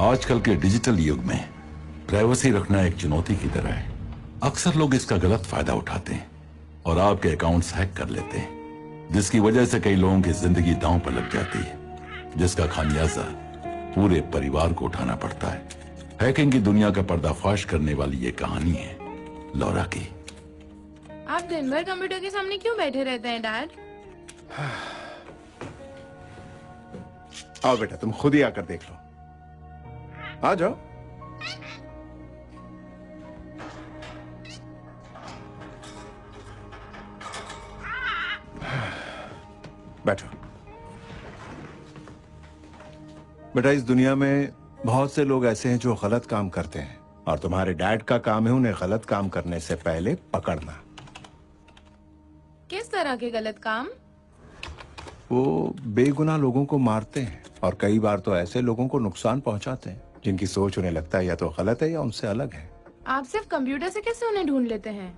आजकल के डिजिटल युग में प्राइवेसी रखना एक चुनौती की तरह है। अक्सर लोग इसका गलत फायदा उठाते हैं और आपके अकाउंट्स हैक कर लेते हैं, जिसकी वजह से कई लोगों की जिंदगी दांव पर लग जाती है, जिसका खामियाजा पूरे परिवार को उठाना पड़ता है। हैकिंग की दुनिया का पर्दाफाश करने वाली ये कहानी है लौरा की। आप दिन भर कंप्यूटर के सामने क्यों बैठे रहते हैं डैड? आओ बेटा, तुम खुद ही आकर देख लो। आ जाओ। बैठो। बेटा, इस दुनिया में बहुत से लोग ऐसे हैं जो गलत काम करते हैं और तुम्हारे डैड का काम है उन्हें गलत काम करने से पहले पकड़ना। किस तरह के गलत काम? वो बेगुनाह लोगों को मारते हैं और कई बार तो ऐसे लोगों को नुकसान पहुंचाते हैं जिनकी सोच उन्हें लगता है या तो गलत है या उनसे अलग है। आप सिर्फ कंप्यूटर से कैसे उन्हें ढूंढ लेते हैं?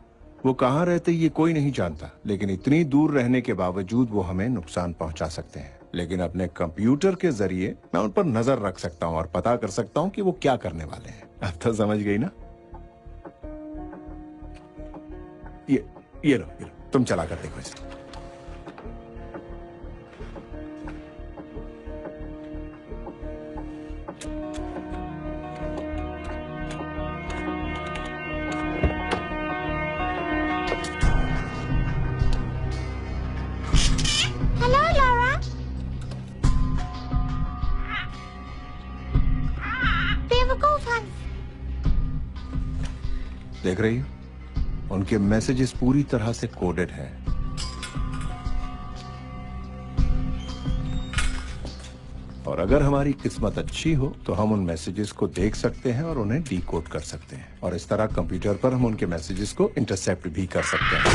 वो कहाँ रहते ये कोई नहीं जानता, लेकिन इतनी दूर रहने के बावजूद वो हमें नुकसान पहुंचा सकते हैं। लेकिन अपने कंप्यूटर के जरिए मैं उन पर नजर रख सकता हूँ और पता कर सकता हूँ कि वो क्या करने वाले हैं। अब तो समझ गई ना? ये लो, तुम चला कर देखो इसे। Hello, Laura. बेवकूफ हंस। देख रही हो? उनके मैसेजेस पूरी तरह से कोडेड हैं। और अगर हमारी किस्मत अच्छी हो तो हम उन मैसेजेस को देख सकते हैं और उन्हें डीकोड कर सकते हैं, और इस तरह कंप्यूटर पर हम उनके मैसेजेस को इंटरसेप्ट भी कर सकते हैं।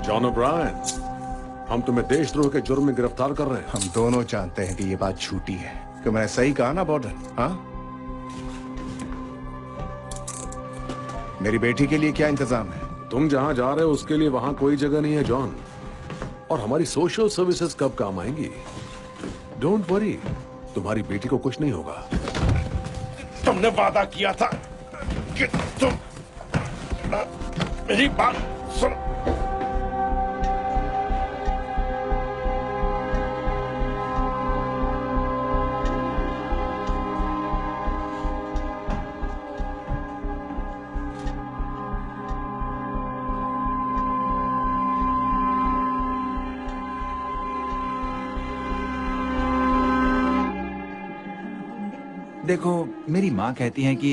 जॉन ओब्रायन, हम तुम्हें देशद्रोह के जुर्म में गिरफ्तार कर रहे हैं। हम दोनों जानते हैं कि ये बात झूठी है। कि मैं सही कहा ना बॉर्डर? हाँ, मेरी बेटी के लिए क्या इंतजाम है? तुम जहां जा रहे हो उसके लिए वहां कोई जगह नहीं है जॉन, और हमारी सोशल सर्विसेज कब काम आएंगी? डोंट वरी, तुम्हारी बेटी को कुछ नहीं होगा। तुमने वादा किया था कि तुम मेरी बात सुन। देखो, मेरी माँ कहती है कि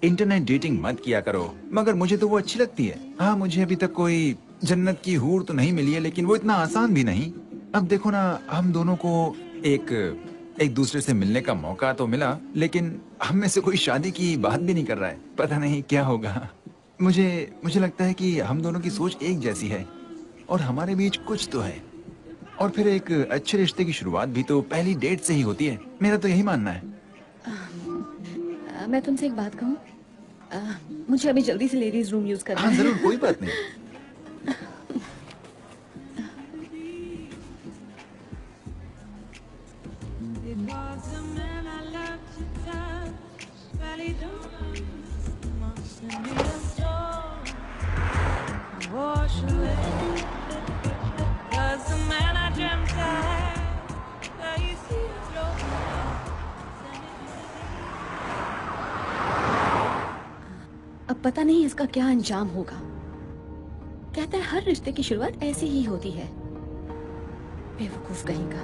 इंटरनेट डेटिंग मत किया करो, मगर मुझे तो वो अच्छी लगती है। हाँ, मुझे अभी तक कोई जन्नत की हूर तो नहीं मिली है, लेकिन वो इतना आसान भी नहीं। अब देखो ना, हम दोनों को एक दूसरे से मिलने का मौका तो मिला, लेकिन हम में से कोई शादी की बात भी नहीं कर रहा है। पता नहीं क्या होगा। मुझे लगता है कि हम दोनों की सोच एक जैसी है और हमारे बीच कुछ तो है। और फिर एक अच्छे रिश्ते की शुरुआत भी तो पहली डेट से ही होती है। मेरा तो यही मानना है। मैं तुमसे एक बात कहूँ? मुझे अभी जल्दी से लेडीज रूम यूज करना है। जरूर, कोई बात नहीं। अब पता नहीं इसका क्या अंजाम होगा। कहता है हर रिश्ते की शुरुआत ऐसी ही होती है। बेवकूफ कहीं का।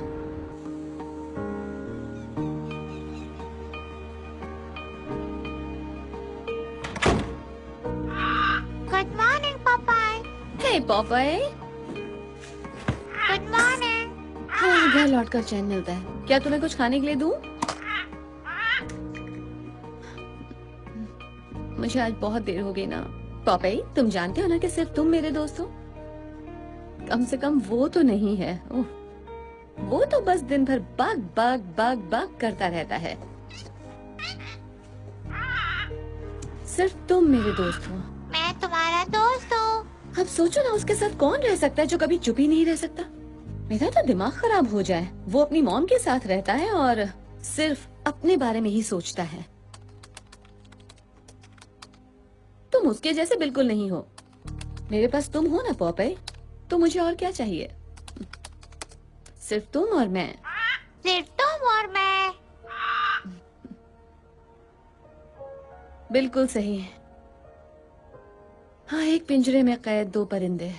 Good morning, Popeye. हे पॉपाई। Good morning. हाँ, घर लौटकर चैन मिलता है। क्या तुम्हें कुछ खाने के लिए दूं? मुझे आज बहुत देर हो गई ना। पॉपाई, तुम जानते हो ना कि सिर्फ तुम मेरे दोस्त हो। कम से कम वो तो नहीं है। ओह, वो तो बस दिन भर बाग बाग बाग बाग करता रहता है। सिर्फ तुम मेरे दोस्त हो। मैं तुम्हारा दोस्त हूँ। अब सोचो ना, उसके साथ कौन रह सकता है जो कभी चुप ही नहीं रह सकता। मेरा तो दिमाग खराब हो जाए। वो अपनी मॉम के साथ रहता है और सिर्फ अपने बारे में ही सोचता है। तुम उसके जैसे बिल्कुल नहीं हो। मेरे पास तुम हो ना पॉपे, तो मुझे और क्या चाहिए? सिर्फ तुम और मैं। सिर्फ तुम और मैं। बिल्कुल सही। हाँ, एक पिंजरे में कैद दो परिंदे।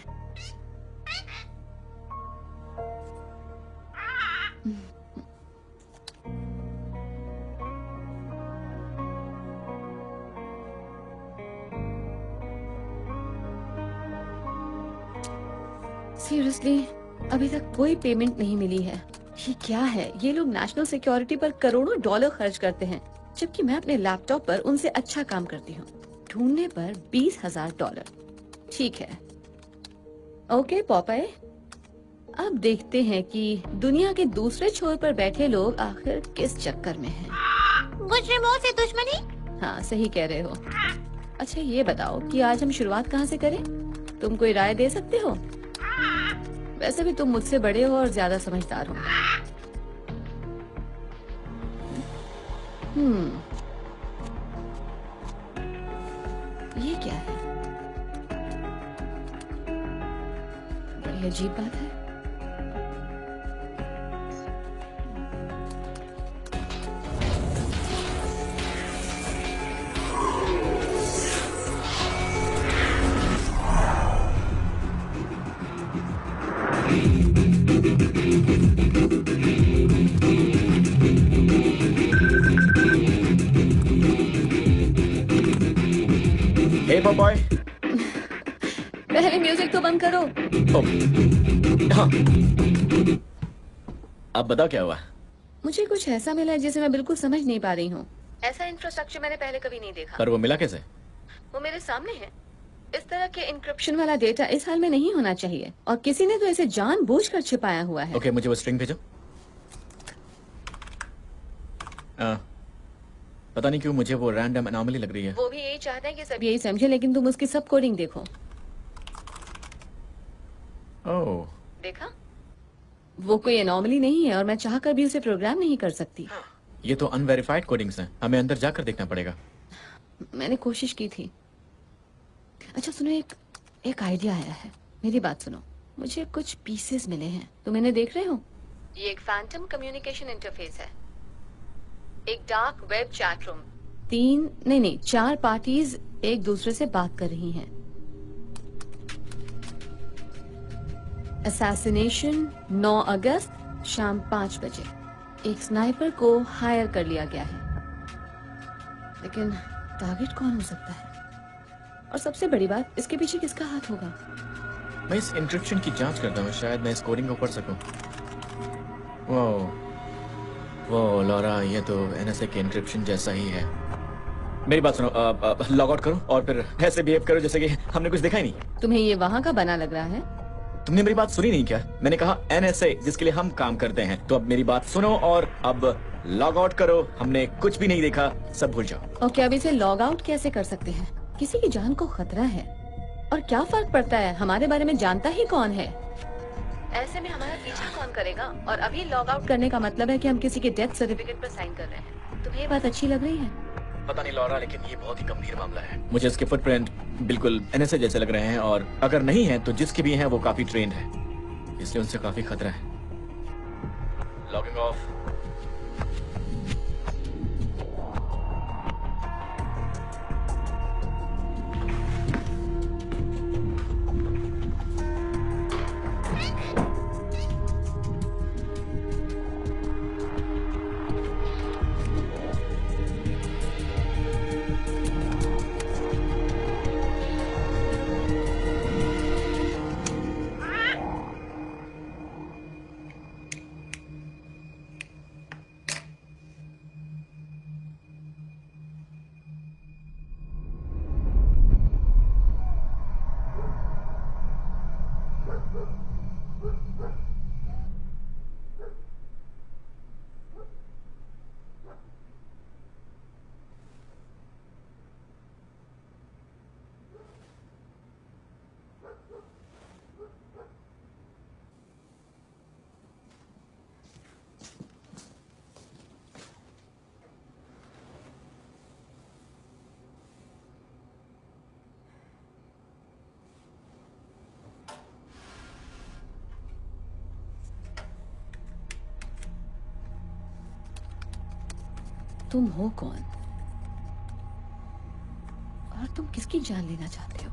सीरियसली, अभी तक कोई पेमेंट नहीं मिली है। ये क्या है? ये लोग नेशनल सिक्योरिटी पर करोड़ों डॉलर खर्च करते हैं, जबकि मैं अपने लैपटॉप पर उनसे अच्छा काम करती हूँ। ढूंढने पर $20,000। ठीक है, ओके पॉपाई, अब देखते हैं कि दुनिया के दूसरे छोर पर बैठे लोग आखिर किस चक्कर में हैं। मुजरिमों से दुश्मनी। हाँ, सही कह रहे हो। अच्छा ये बताओ कि आज हम शुरुआत कहाँ से करें? तुम कोई राय दे सकते हो? वैसे भी तुम मुझसे बड़े हो और ज्यादा समझदार हो। ये क्या है? बड़ी अजीब बात है। Hey boy. पहले म्यूजिक तो बंद करो। हाँ, अब बताओ क्या हुआ? मुझे कुछ ऐसा मिला है जिसे मैं बिल्कुल समझ नहीं पा रही हूँ। ऐसा इंफ्रास्ट्रक्चर मैंने पहले कभी नहीं देखा। पर वो मिला कैसे? वो मेरे सामने है। इस तरह के इंक्रिप्शन वाला डेटा इस हाल में नहीं होना चाहिए, और किसी ने तो इसे जानबूझकर छिपाया हुआ है। ओके, मुझे वो स्ट्रिंग भेजो। पता नहीं क्यों मुझे वो रैंडम अनोमली लग रही है। वो भी यही चाहते हैं कि सब यही समझे, लेकिन तुम उसकी सब कोडिंग देखो। ओह, देखा? वो कोई एनॉमली नहीं है और मैं चाहकर भी उसे प्रोग्राम नहीं कर सकती। ये तो अनवेरिफाइड कोडिंग्स हैं। हमें अंदर जाकर देखना पड़ेगा। मैंने कोशिश की थी। अच्छा सुनो, एक आइडिया आया है। मेरी बात सुनो, मुझे कुछ पीसेस मिले हैं। तुम इन्हें देख रहे हो? ये एक फैंटम कम्युनिकेशन इंटरफेस है, एक dark web chat room, 4 parties एक दूसरे से बात कर रही हैं। असैसिनेशन 9 अगस्त शाम 5 बजे। एक स्नाइपर को हायर कर लिया गया है, लेकिन टारगेट कौन हो सकता है? और सबसे बड़ी बात, इसके पीछे किसका हाथ होगा? मैं इस इंक्रिप्शन की जांच करता हूँ, शायद मैं इस कोडिंग को पढ़ सकूं। वो लॉरा, ये तो एनएसए के इंक्रिप्शन जैसा ही है। मेरी बात सुनो, लॉग आउट करो और फिर ऐसे बिहेव करो जैसे कि हमने कुछ देखा ही नहीं। तुम्हें ये वहाँ का बना लग रहा है? तुमने मेरी बात सुनी नहीं क्या? मैंने कहा एनएसए, जिसके लिए हम काम करते हैं। तो अब मेरी बात सुनो और अब लॉग आउट करो। हमने कुछ भी नहीं देखा, सब भूल जाओ। और क्या अब इसे लॉग आउट कैसे कर सकते हैं? किसी की जान को खतरा है, और क्या फर्क पड़ता है? हमारे बारे में जानता ही कौन है? ऐसे में हमारा पीछा कौन करेगा? और अभी लॉग आउट करने का मतलब है कि हम किसी के डेथ सर्टिफिकेट पर साइन कर रहे हैं। तुम्हें ये बात अच्छी लग रही है? पता नहीं लॉरा, लेकिन ये बहुत ही गंभीर मामला है। मुझे इसके फुटप्रिंट बिल्कुल एनएसए जैसे लग रहे हैं, और अगर नहीं है तो जिसके भी हैं वो काफी ट्रेंड है, इसलिए उनसे काफी खतरा है। Logging off. तुम हो कौन और तुम किसकी जान लेना चाहते हो?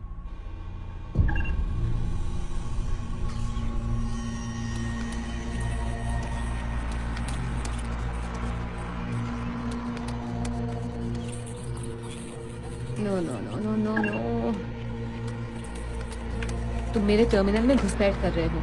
No no no no no no, तुम मेरे टर्मिनल में घुसपैठ कर रहे हो।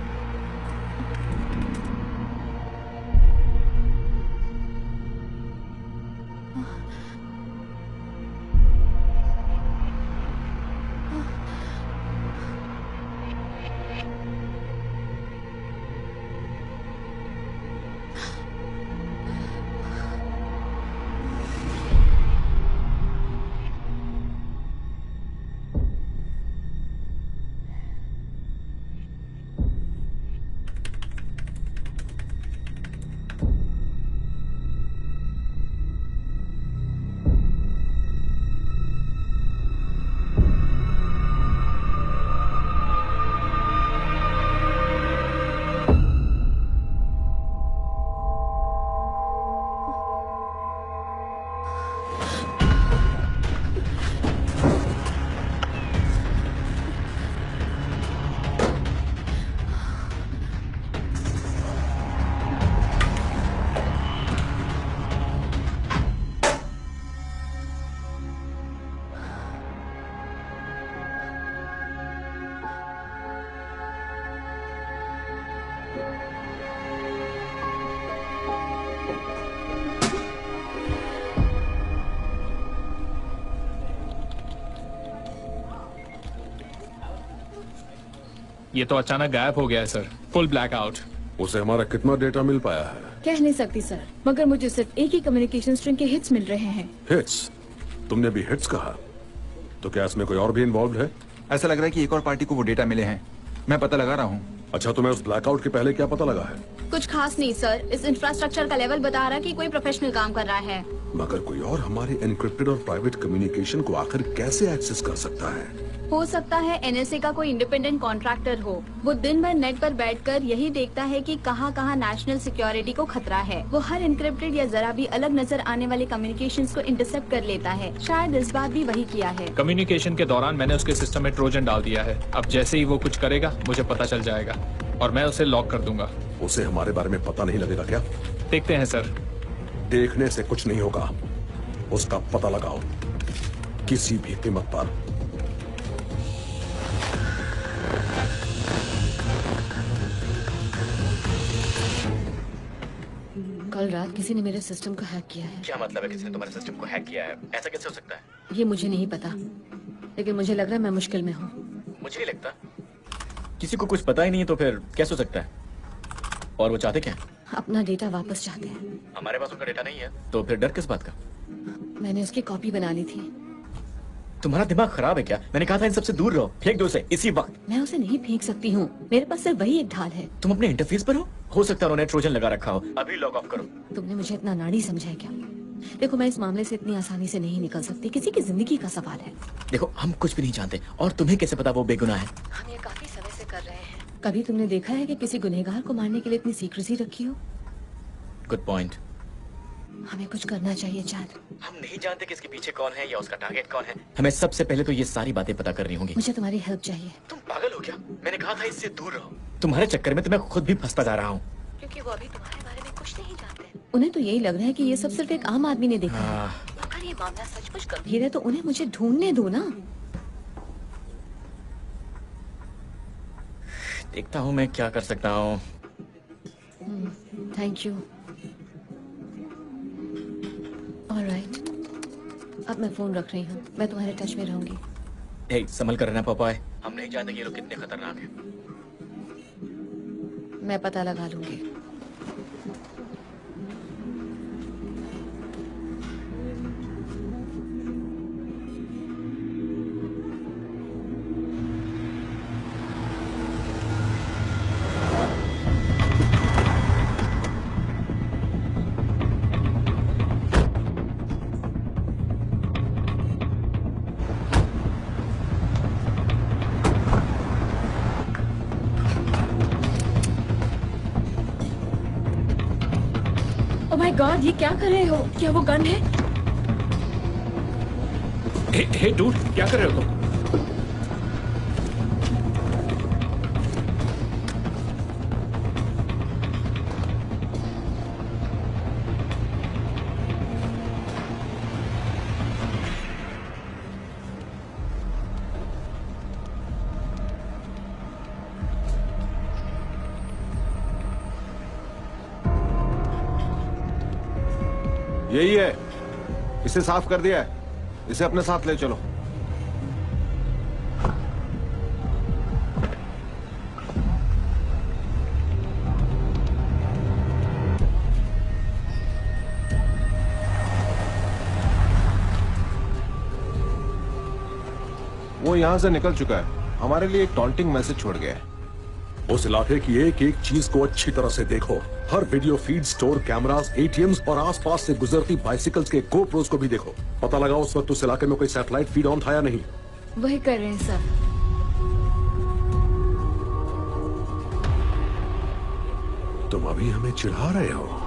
ये तो अचानक गायब हो गया है सर, फुल ब्लैक आउट। उसे हमारा कितना डेटा मिल पाया है? कह नहीं सकती सर, मगर मुझे सिर्फ एक ही कम्युनिकेशन स्ट्रिंग के हिट्स मिल रहे हैं। हिट्स? तुमने भी हिट्स कहा, तो क्या इसमें कोई और भी इन्वॉल्व है? ऐसा लग रहा है कि एक और पार्टी को वो डेटा मिले हैं। मैं पता लगा रहा हूँ। अच्छा, तुम्हें उस ब्लैकआउट के पहले क्या पता लगा है? कुछ खास नहीं सर, इस इंफ्रास्ट्रक्चर का लेवल बता रहा कि कोई प्रोफेशनल काम कर रहा है। मगर कोई और हमारे एनक्रिप्टेड और प्राइवेट कम्युनिकेशन को आखिर कैसे एक्सेस कर सकता है? हो सकता है एनएसए का कोई इंडिपेंडेंट कॉन्ट्रैक्टर हो। वो दिन भर नेट पर बैठकर यही देखता है कि कहाँ कहाँ नेशनल सिक्योरिटी को खतरा है। वो हर इनक्रिप्टेड या जरा भी अलग नजर आने वाले कम्युनिकेशंस को इंटरसेप्ट कर लेता है। शायद इस बार भी वही किया है। कम्युनिकेशन के दौरान मैंने उसके सिस्टम में ट्रोजन डाल दिया है। अब जैसे ही वो कुछ करेगा मुझे पता चल जाएगा और मैं उसे लॉक कर दूंगा। उसे हमारे बारे में पता नहीं लगेगा क्या? देखते हैं सर। देखने से कुछ नहीं होगा, उसका पता लगाओ किसी भी कीमत पर। कल रात किसी ने मेरे सिस्टम को हैक किया है। क्या मतलब है किसी ने तुम्हारे सिस्टम को हैक किया है? ऐसा कैसे हो सकता है? ये मुझे नहीं पता, लेकिन मुझे लग रहा है मैं मुश्किल में हूँ। मुझे नहीं लगता। किसी को कुछ पता ही नहीं है तो फिर कैसे हो सकता है? और वो चाहते क्या है? अपना डेटा वापस चाहते हैं। हमारे पास उनका डेटा नहीं है तो फिर डर किस बात का? मैंने उसकी कॉपी बना ली थी। तुम्हारा दिमाग खराब है क्या? मैंने कहा था इन सबसे दूर रहो, फेंक दो उसे इसी वक्त। मैं उसे नहीं फेंक सकती हूँ, मेरे पास सिर्फ वही एक ढाल है। तुम अपने इंटरफेस पर हो सकता है उन्होंने ट्रोजन लगा रखा हो। अभी लॉग ऑफ करो। तुमने मुझे इतना नाड़ी समझा है क्या? देखो, मैं इस मामले से इतनी आसानी से नहीं निकल सकती। किसी की जिंदगी का सवाल है। देखो, हम कुछ भी नहीं जानते और तुम्हें कैसे पता वो बेगुनाह है? हम ये काफी समय से कर रहे हैं। कभी तुमने देखा है कि किसी गुनहगार को मारने के लिए इतनी सीक्रेसी रखी हो? Good point. हमें कुछ करना चाहिए चांद। हम नहीं जानते कि इसके पीछे कौन है या उसका टारगेट कौन है। हमें सबसे पहले तो ये सारी बातें पता करनी होंगी। मुझे तुम्हारी हेल्प चाहिए। तुम पागल हो क्या? मैंने कहा था इससे दूर रहो। तुम्हारे चक्कर में तो मैं खुद भी फंसता जा रहा हूँ। क्योंकि वो अभी तुम्हारे बारे में कुछ नहीं जानते। उन्हें तो यही लग रहा है कि ये सब सिर्फ एक आम आदमी ने देखा है। अगर ये मामला सचमुच गंभीर है तो उन्हें मुझे ढूंढने दो ना। देखता हूँ मैं क्या कर सकता हूँ। Thank you. ऑलराइट, अब मैं फोन रख रही हूँ। मैं तुम्हारे टच में रहूंगी। हे, संभल कर रहना पापा। हम नहीं जानते कि ये लोग कितने खतरनाक हैं। मैं पता लगा लूंगी। ओह माय गॉड, ये क्या कर रहे हो? क्या वो गन है? हे डूड, क्या कर रहे हो तुम? यही है, इसे साफ कर दिया है, इसे अपने साथ ले चलो। वो यहां से निकल चुका है, हमारे लिए एक टॉन्टिंग मैसेज छोड़ गया है। उस इलाके की एक एक चीज को अच्छी तरह से देखो। हर video feed, store cameras, ATMs और आसपास से गुजरती बाइसिकल्स के GoPros को भी देखो। पता लगा उस वक्त उस इलाके में कोई सैटेलाइट फीड ऑन था या नहीं। वही कर रहे हैं सर। तुम अभी हमें चिढ़ा रहे हो।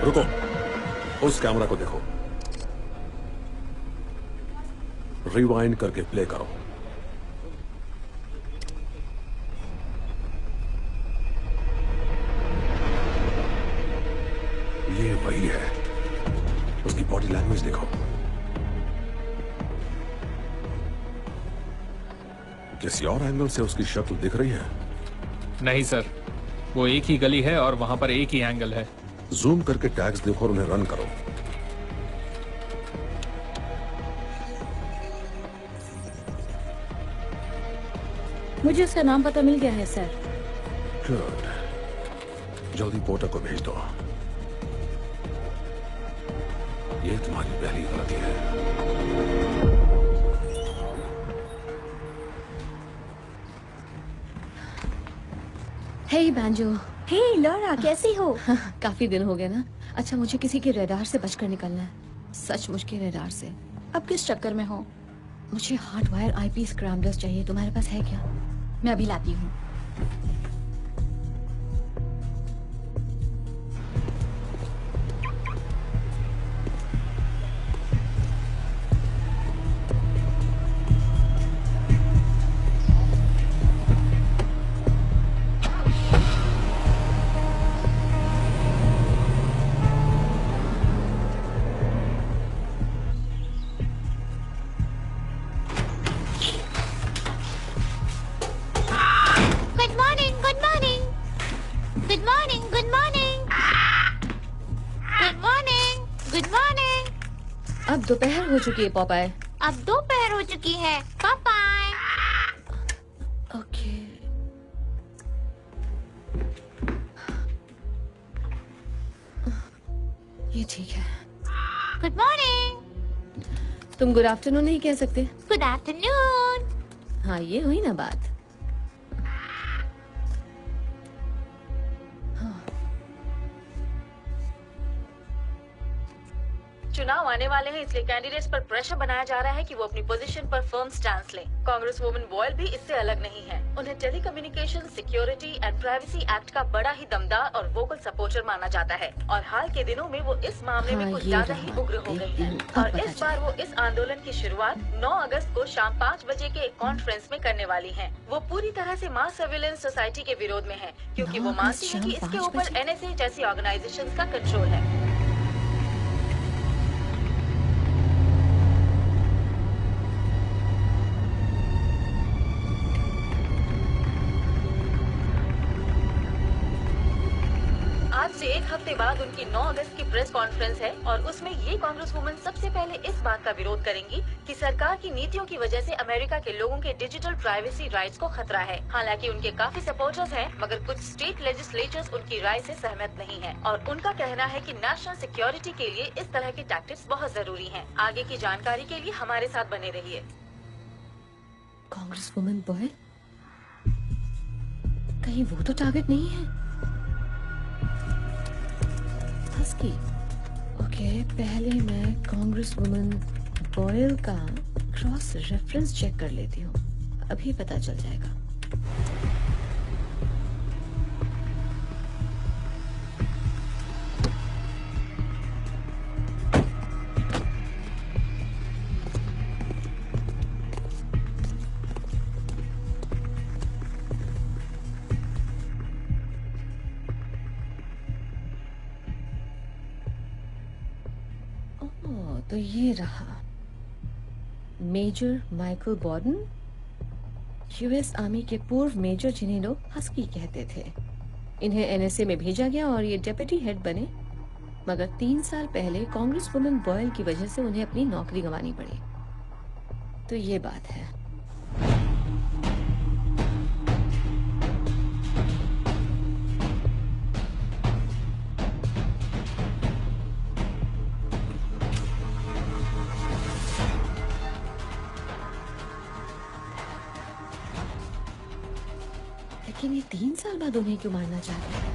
रुको, उस कैमरा को देखो। रिवाइंड करके प्ले करो। ये वही है, उसकी बॉडी लैंग्वेज देखो। किसी और एंगल से उसकी शक्ल दिख रही है? नहीं सर, वो एक ही गली है और वहां पर एक ही एंगल है। जूम करके टैग्स देखो और उन्हें रन करो। मुझे उसका नाम पता मिल गया है सर। गुड, जल्दी पोर्टर को भेज दो। ये तुम्हारी पहली गलती है। हे बैंजो। हे लॉरा, कैसी हो? काफी दिन हो गए ना। अच्छा, मुझे किसी के रडार से बचकर निकलना है, सचमुच के रडार से। अब किस चक्कर में हो? मुझे हार्ड वायर आईपी स्क्रैम्बलर्स चाहिए, तुम्हारे पास है क्या? मैं अभी लाती हूँ। अब दोपहर हो चुकी है पॉपाय। अब दोपहर हो चुकी है पापाय। ओके। ये ठीक है। Good morning. तुम गुड आफ्टरनून नहीं कह सकते? Good afternoon. हाँ, ये हुई ना बात। चुनाव आने वाले हैं, इसलिए कैंडिडेट्स पर प्रेशर बनाया जा रहा है कि वो अपनी पोजीशन पर फर्म स्टैंड लें। कांग्रेस वुमेन बॉयल भी इससे अलग नहीं है। उन्हें telecommunication security and privacy act का बड़ा ही दमदार और वोकल सपोर्टर माना जाता है और हाल के दिनों में वो इस मामले में कुछ ज्यादा ही उग्र हो गई है। और इस बार वो इस आंदोलन की शुरुआत 9 अगस्त को शाम 5 बजे के एक कॉन्फ्रेंस में करने वाली है। वो पूरी तरह से मास सर्विलेंस सोसाइटी के विरोध में है, क्योंकि वो मानती है कि इसके ऊपर NSA जैसी ऑर्गेनाइजेशंस का कंट्रोल है। आज से से एक हफ्ते बाद उनकी 9 अगस्त की प्रेस कॉन्फ्रेंस है और उसमें ये कांग्रेस वुमन सबसे पहले इस बात का विरोध करेंगी कि सरकार की नीतियों की वजह से अमेरिका के लोगों के डिजिटल प्राइवेसी राइट्स को खतरा है। हालांकि उनके काफी सपोर्टर्स हैं, मगर कुछ स्टेट लेजिस्लेचर्स उनकी राय से सहमत नहीं है और उनका कहना है कि नेशनल सिक्योरिटी के लिए इस तरह के टैक्टिक्स बहुत जरूरी हैं। आगे की जानकारी के लिए हमारे साथ बने रहिए। कांग्रेस वुमन बॉय, कहीं वो तो टारगेट नहीं है? हस्की। ओके, पहले मैं कांग्रेस वुमन बॉयल का क्रॉस रेफरेंस चेक कर लेती हूँ, अभी पता चल जाएगा। तो ये रहा मेजर माइकल बॉर्डन, यूएस आर्मी के पूर्व मेजर जिन्हें लोग हस्की कहते थे। इन्हें एनएसए में भेजा गया और ये डेप्यूटी हेड बने, मगर 3 साल पहले कांग्रेस वुमन बॉयल की वजह से उन्हें अपनी नौकरी गंवानी पड़ी। तो ये बात है। लेकिन ये 3 साल बाद उन्हें क्यों मारना चाहते हैं?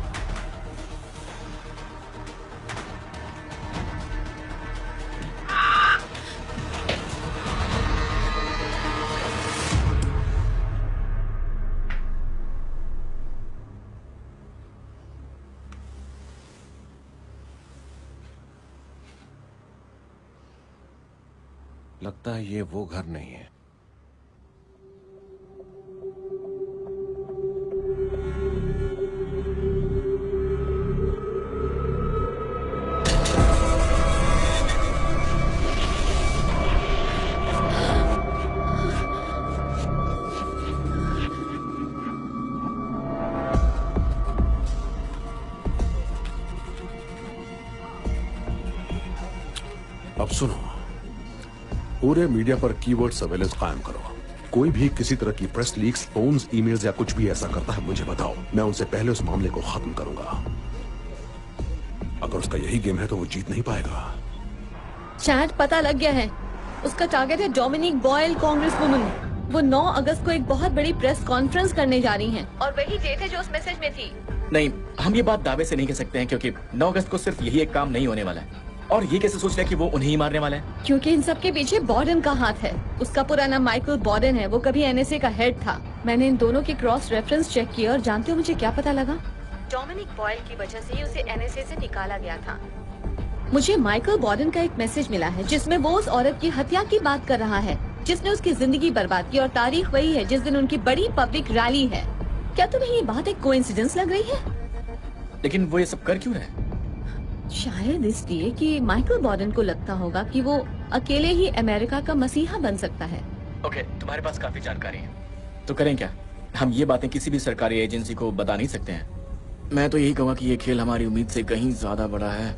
लगता है ये वो घर नहीं है। अब सुनो, पूरे मीडिया पर कीवर्ड सर्वेलेंस कायम करो। कोई भी किसी तरह की प्रेस लीक्स, फोन्स, ईमेल्स या कुछ भी ऐसा करता है, मुझे बताओ। मैं उनसे पहले उस मामले को खत्म करूंगा। अगर उसका यही गेम है तो वो जीत नहीं पाएगा। चैट पता लग गया है। उसका टारगेट है डोमिनिक बॉयल, कांग्रेस वुमन। वो 9 अगस्त को एक बहुत बड़ी प्रेस कॉन्फ्रेंस करने जा रही हैं और वही डेट है जो उस मैसेज में थी। नहीं, हम ये बात दावे से नहीं कह सकते हैं क्योंकि 9 अगस्त को सिर्फ यही एक काम नहीं होने वाला है। और ये कैसे सोच रहे हैं कि वो उन्हें ही मारने वाला है? क्योंकि इन सब के पीछे बॉर्डन का हाथ है। उसका पूरा नाम माइकल बॉर्डन है। वो कभी एनएसए का हेड था। मैंने इन दोनों के क्रॉस रेफरेंस चेक किए और जानते हो मुझे क्या पता लगा? डोमिनिक बॉयल की वजह से ही उसे एनएसए से निकाला गया था। मुझे माइकल बॉर्डन का एक मैसेज मिला है जिसमें वो उस औरत की हत्या की बात कर रहा है जिसने उसकी जिंदगी बर्बाद की, और तारीख वही है जिस दिन उनकी बड़ी पब्लिक रैली है। क्या तुम्हें ये बात एक कोइंसिडेंस लग रही है? लेकिन वो ये सब कर क्यों रहे? शायद इसलिए कि माइकल बॉर्डन को लगता होगा कि वो अकेले ही अमेरिका का मसीहा बन सकता है। ओके, तुम्हारे पास काफी जानकारी है, तो करें क्या? हम ये बातें किसी भी सरकारी एजेंसी को बता नहीं सकते हैं। मैं तो यही कहूँगा कि ये खेल हमारी उम्मीद से कहीं ज्यादा बड़ा है।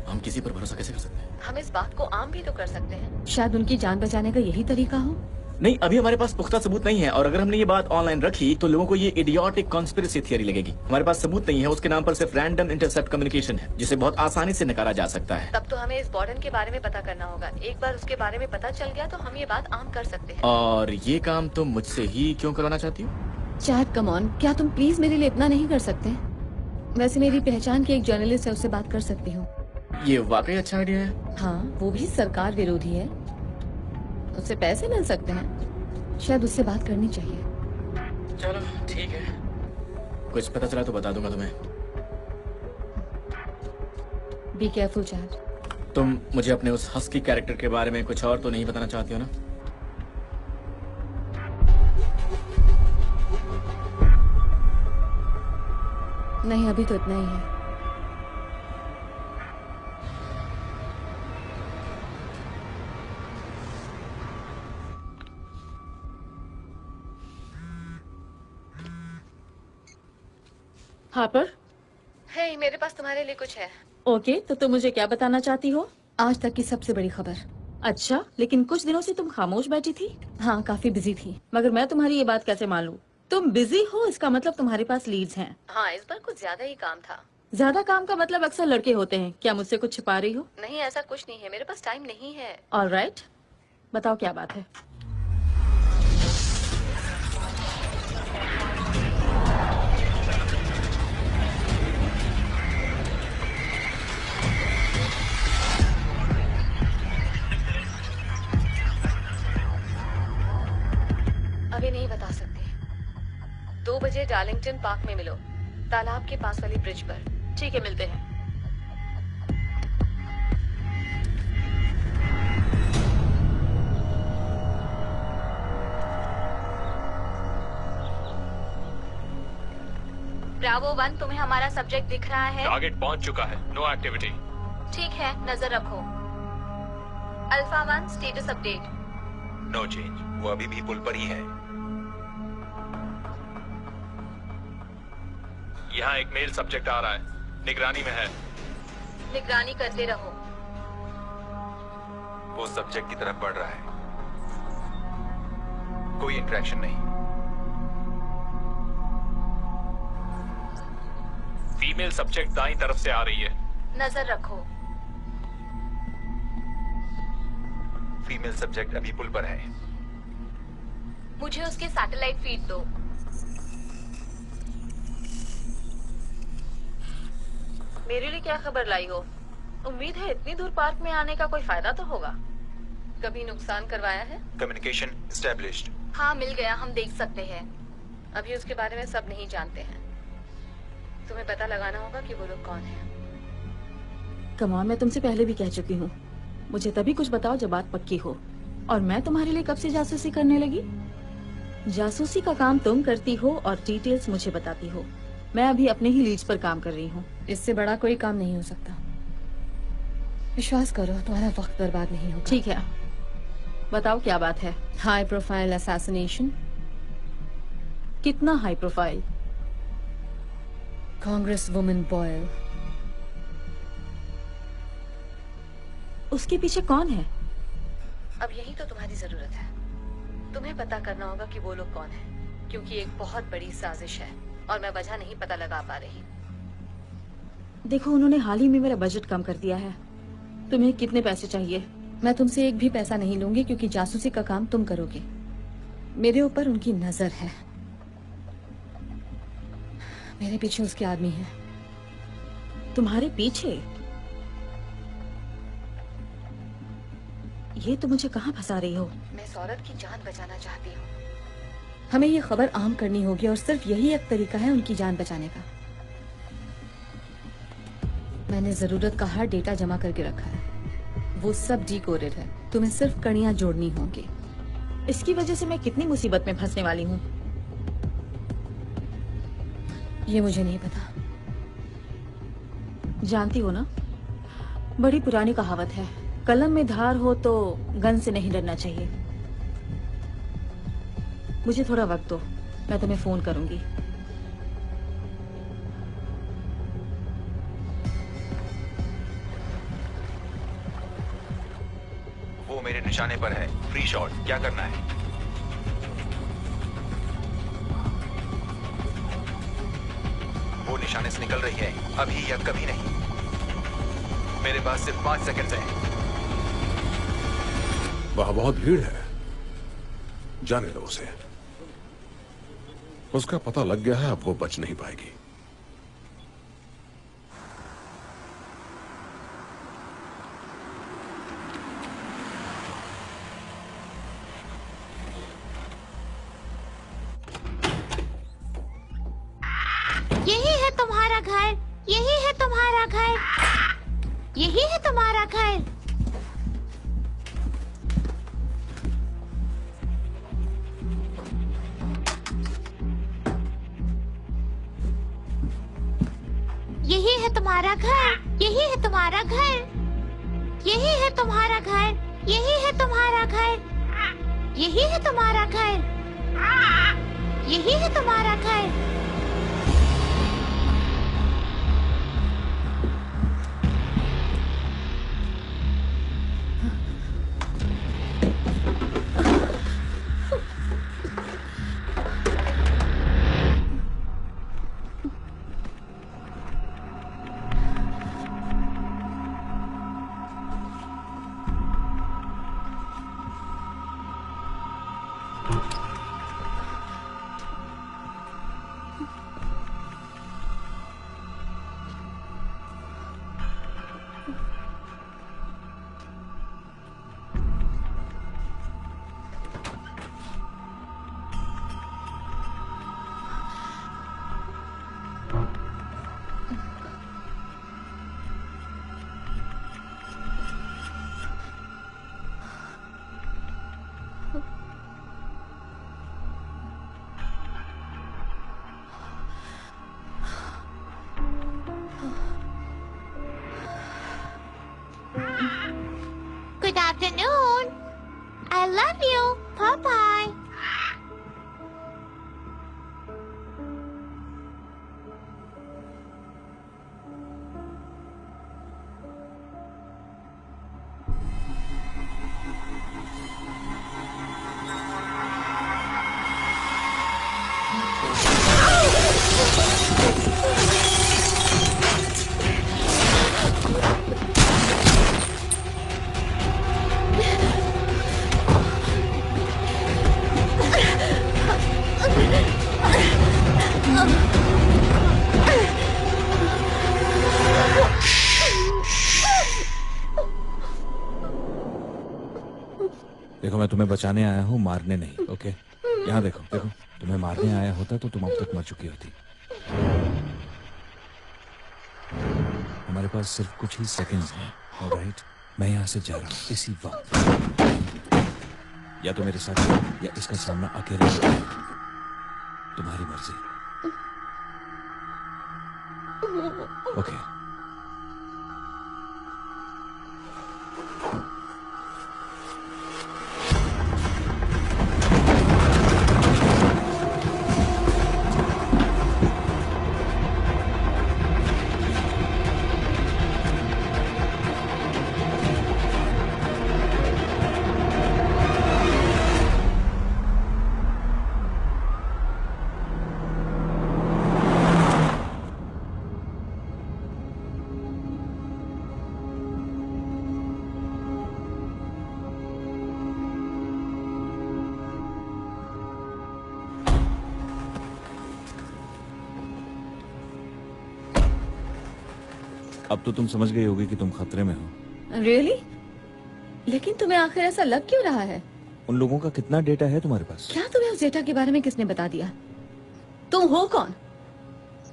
हम किसी पर भरोसा कैसे कर सकते हैं? हम इस बात को आम भी तो कर सकते हैं। शायद उनकी जान बचाने का यही तरीका हो। नहीं, अभी हमारे पास पुख्ता सबूत नहीं है, और अगर हमने ये बात ऑनलाइन रखी तो लोगों को ये इडियोटिक कॉन्स्पिरेसी थियरी लगेगी। हमारे पास सबूत नहीं है, उसके नाम पर सिर्फ रैंडम इंटरसेप्ट कम्युनिकेशन है जिसे बहुत आसानी से नकारा जा सकता है। तब तो हमें इस बॉर्डन के बारे में पता करना होगा। एक बार उसके बारे में पता चल गया तो हम ये बात आम कर सकते हैं। और ये काम तुम मुझसे ही क्यों करवाना चाहती हो? चैट कम ऑन, क्या तुम प्लीज मेरे लिए इतना नहीं कर सकते? वैसे मेरी पहचान की एक जर्नलिस्ट है, उससे बात कर सकती हूँ। ये वाकई अच्छा आइडिया है। हाँ, वो भी सरकार विरोधी है। उससे पैसे मिल सकते हैं, शायद उससे बात करनी चाहिए। चलो ठीक है, कुछ पता चला तो बता दूंगा तुम्हें। Be careful chat. तुम मुझे अपने उस हस्की कैरेक्टर के बारे में कुछ और तो नहीं बताना चाहती हो ना? नहीं, अभी तो इतना ही है। हार्पर, हे, मेरे पास तुम्हारे लिए कुछ है। ओके, तो तुम मुझे क्या बताना चाहती हो? आज तक की सबसे बड़ी खबर। अच्छा, लेकिन कुछ दिनों से तुम खामोश बैठी थी। हाँ, काफी बिजी थी। मगर मैं तुम्हारी ये बात कैसे मान लूं? तुम बिजी हो इसका मतलब तुम्हारे पास लीड्स हैं। हाँ, इस बार कुछ ज्यादा ही काम था। ज्यादा काम का मतलब अक्सर लड़के होते हैं। क्या मुझसे कुछ छिपा रही हो? नहीं, ऐसा कुछ नहीं है, मेरे पास टाइम नहीं है। ऑलराइट, बताओ क्या बात है। अभी नहीं बता सकती। 2 बजे डार्लिंगटन पार्क में मिलो, तालाब के पास वाली ब्रिज पर। ठीक है, मिलते हैं। ब्रावो 1, तुम्हें हमारा सब्जेक्ट दिख रहा है? टारगेट पहुंच चुका है, नो एक्टिविटी। ठीक है, नजर रखो। Alpha 1, status update. No change, वो अभी भी पुल पर ही है। यहाँ एक मेल सब्जेक्ट आ रहा है, निगरानी में है। निगरानी करते रहो। वो सब्जेक्ट की तरफ बढ़ रहा है। कोई इंटरेक्शन नहीं। फीमेल सब्जेक्ट दाईं तरफ से आ रही है। नजर रखो। फीमेल सब्जेक्ट अभी पुल पर है। मुझे उसके सैटेलाइट फीड दो। मेरे लिए क्या खबर लाई हो? उम्मीद है इतनी दूर पार्क में आने का कोई फायदा तो होगा। कभी नुकसान करवाया है? Communication established. हाँ, मिल गया, हम देख सकते हैं। अभी उसके बारे में सब नहीं जानते हैं। तुम्हें पता लगाना होगा कि वो लोग कौन हैं। कमान, मैं तुमसे पहले भी कह चुकी हूँ, मुझे तभी कुछ बताओ जब बात पक्की हो। और मैं तुम्हारे लिए कब से जासूसी करने लगी? जासूसी का काम तुम करती हो और डिटेल्स मुझे बताती हो। मैं अभी अपने ही लीड्स पर काम कर रही हूँ। इससे बड़ा कोई काम नहीं हो सकता। विश्वास करो, तुम्हारा वक्त बर्बाद नहीं होगा। ठीक है, बताओ क्या बात है। High profile assassination. कितना high profile? Congresswoman Boyle. उसके पीछे कौन है? अब यही तो तुम्हारी जरूरत है। तुम्हें पता करना होगा कि वो लोग कौन है, क्योंकि एक बहुत बड़ी साजिश है और मैं वजह नहीं पता लगा पा रही। देखो, उन्होंने हाल ही में मेरा बजट कम कर दिया है। तुम्हें कितने पैसे चाहिए? मैं तुमसे एक भी पैसा नहीं लूंगी, क्योंकि जासूसी का काम तुम करोगे। मेरे ऊपर उनकी नजर है। मेरे पीछे उसके आदमी हैं। तुम्हारे पीछे? ये तो मुझे कहाँ फंसा रही हो? मैं इस औरत की जान बचाना चाहती हूँ। हमें ये खबर आम करनी होगी और सिर्फ यही एक तरीका है उनकी जान बचाने का। मैंने जरूरत का हर डेटा जमा करके रखा है। वो सब डिकोडेड है। तुम्हें सिर्फ कड़ियां जोड़नी होंगी। इसकी वजह से मैं कितनी मुसीबत में फंसने वाली हूँ। ये मुझे नहीं पता। जानती हो ना, बड़ी पुरानी कहावत है, कलम में धार हो तो गन से नहीं डरना चाहिए। मुझे थोड़ा वक्त दो, मैं तुम्हें फोन करूंगी। वो मेरे निशाने पर है। फ्री शॉट, क्या करना है? वो निशाने से निकल रही है, अभी या कभी नहीं। मेरे पास सिर्फ 5 सेकंड हैं। वहां बहुत भीड़ है, जाने दो उसे। उसका पता लग गया है, अब वो बच नहीं पाएगी। यही है तुम्हारा घर, यही है तुम्हारा घर, यही है तुम्हारा घर। यही है तुम्हारा घर, यही है तुम्हारा घर, यही है तुम्हारा घर, यही है तुम्हारा घर, यही है तुम्हारा घर, यही है तुम्हारा घर। afternoon. I love you. Bye-bye. देखो, मैं तुम्हें बचाने आया हूँ, मारने नहीं। ओके, यहाँ देखो देखो, तुम्हें मारने आया होता तो तुम अब तक मर चुकी होती। हमारे पास सिर्फ कुछ ही सेकंड्स हैं। ऑलराइट, मैं यहाँ से जा रहा हूँ इसी वक्त। या तो मेरे साथ या इसका सामना अकेले करो। तुम्हारी मर्जी। ओके। अब तो तुम समझ गई होगी कि तुम खतरे में हो। Really? लेकिन तुम्हें आखिर ऐसा लग क्यों रहा है? उन लोगों का कितना डेटा है तुम्हारे पास? क्या तुम्हें उस डेटा के बारे में किसने बता दिया? तुम हो कौन?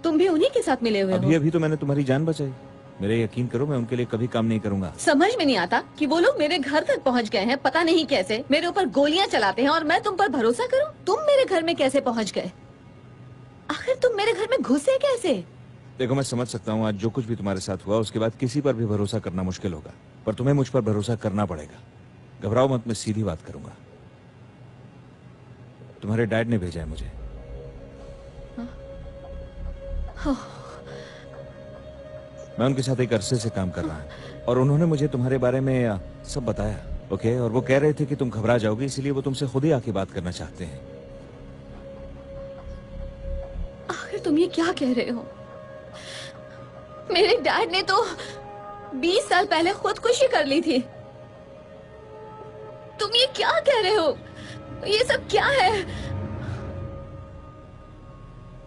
तुम भी उन्हीं के साथ मिले हुए हो? अभी तो मैंने तुम्हारी जान बचाई। मेरे यकीन करो, मैं उनके लिए कभी काम नहीं करूंगा। समझ में नहीं आता कि वो लोग मेरे घर तक पहुंच गए हैं, पता नहीं कैसे, मेरे ऊपर गोलियां चलाते हैं और मैं तुम पर भरोसा करूं? तुम मेरे घर में कैसे पहुंच गए? आखिर तुम मेरे घर में घुसे कैसे? देखो, मैं समझ सकता हूँ आज जो कुछ भी तुम्हारे साथ हुआ उसके बाद किसी पर भी भरोसा करना मुश्किल होगा, पर तुम्हें मुझ पर भरोसा करना पड़ेगा। घबराओ मत, मैं सीधी बात करूंगा। तुम्हारे डैड ने भेजा है मुझे। मैं उनके साथ एक अरसे से काम कर रहा हूँ और उन्होंने मुझे तुम्हारे बारे में सब बताया। ओके, और वो कह रहे थे कि तुम घबरा जाओगी, इसलिए वो तुमसे खुद ही आके बात करना चाहते हैं। आखिर तुम ये क्या कह रहे हो? मेरे डैड ने तो 20 साल पहले खुदकुशी कर ली थी। तुम ये क्या कह रहे हो? ये सब क्या है?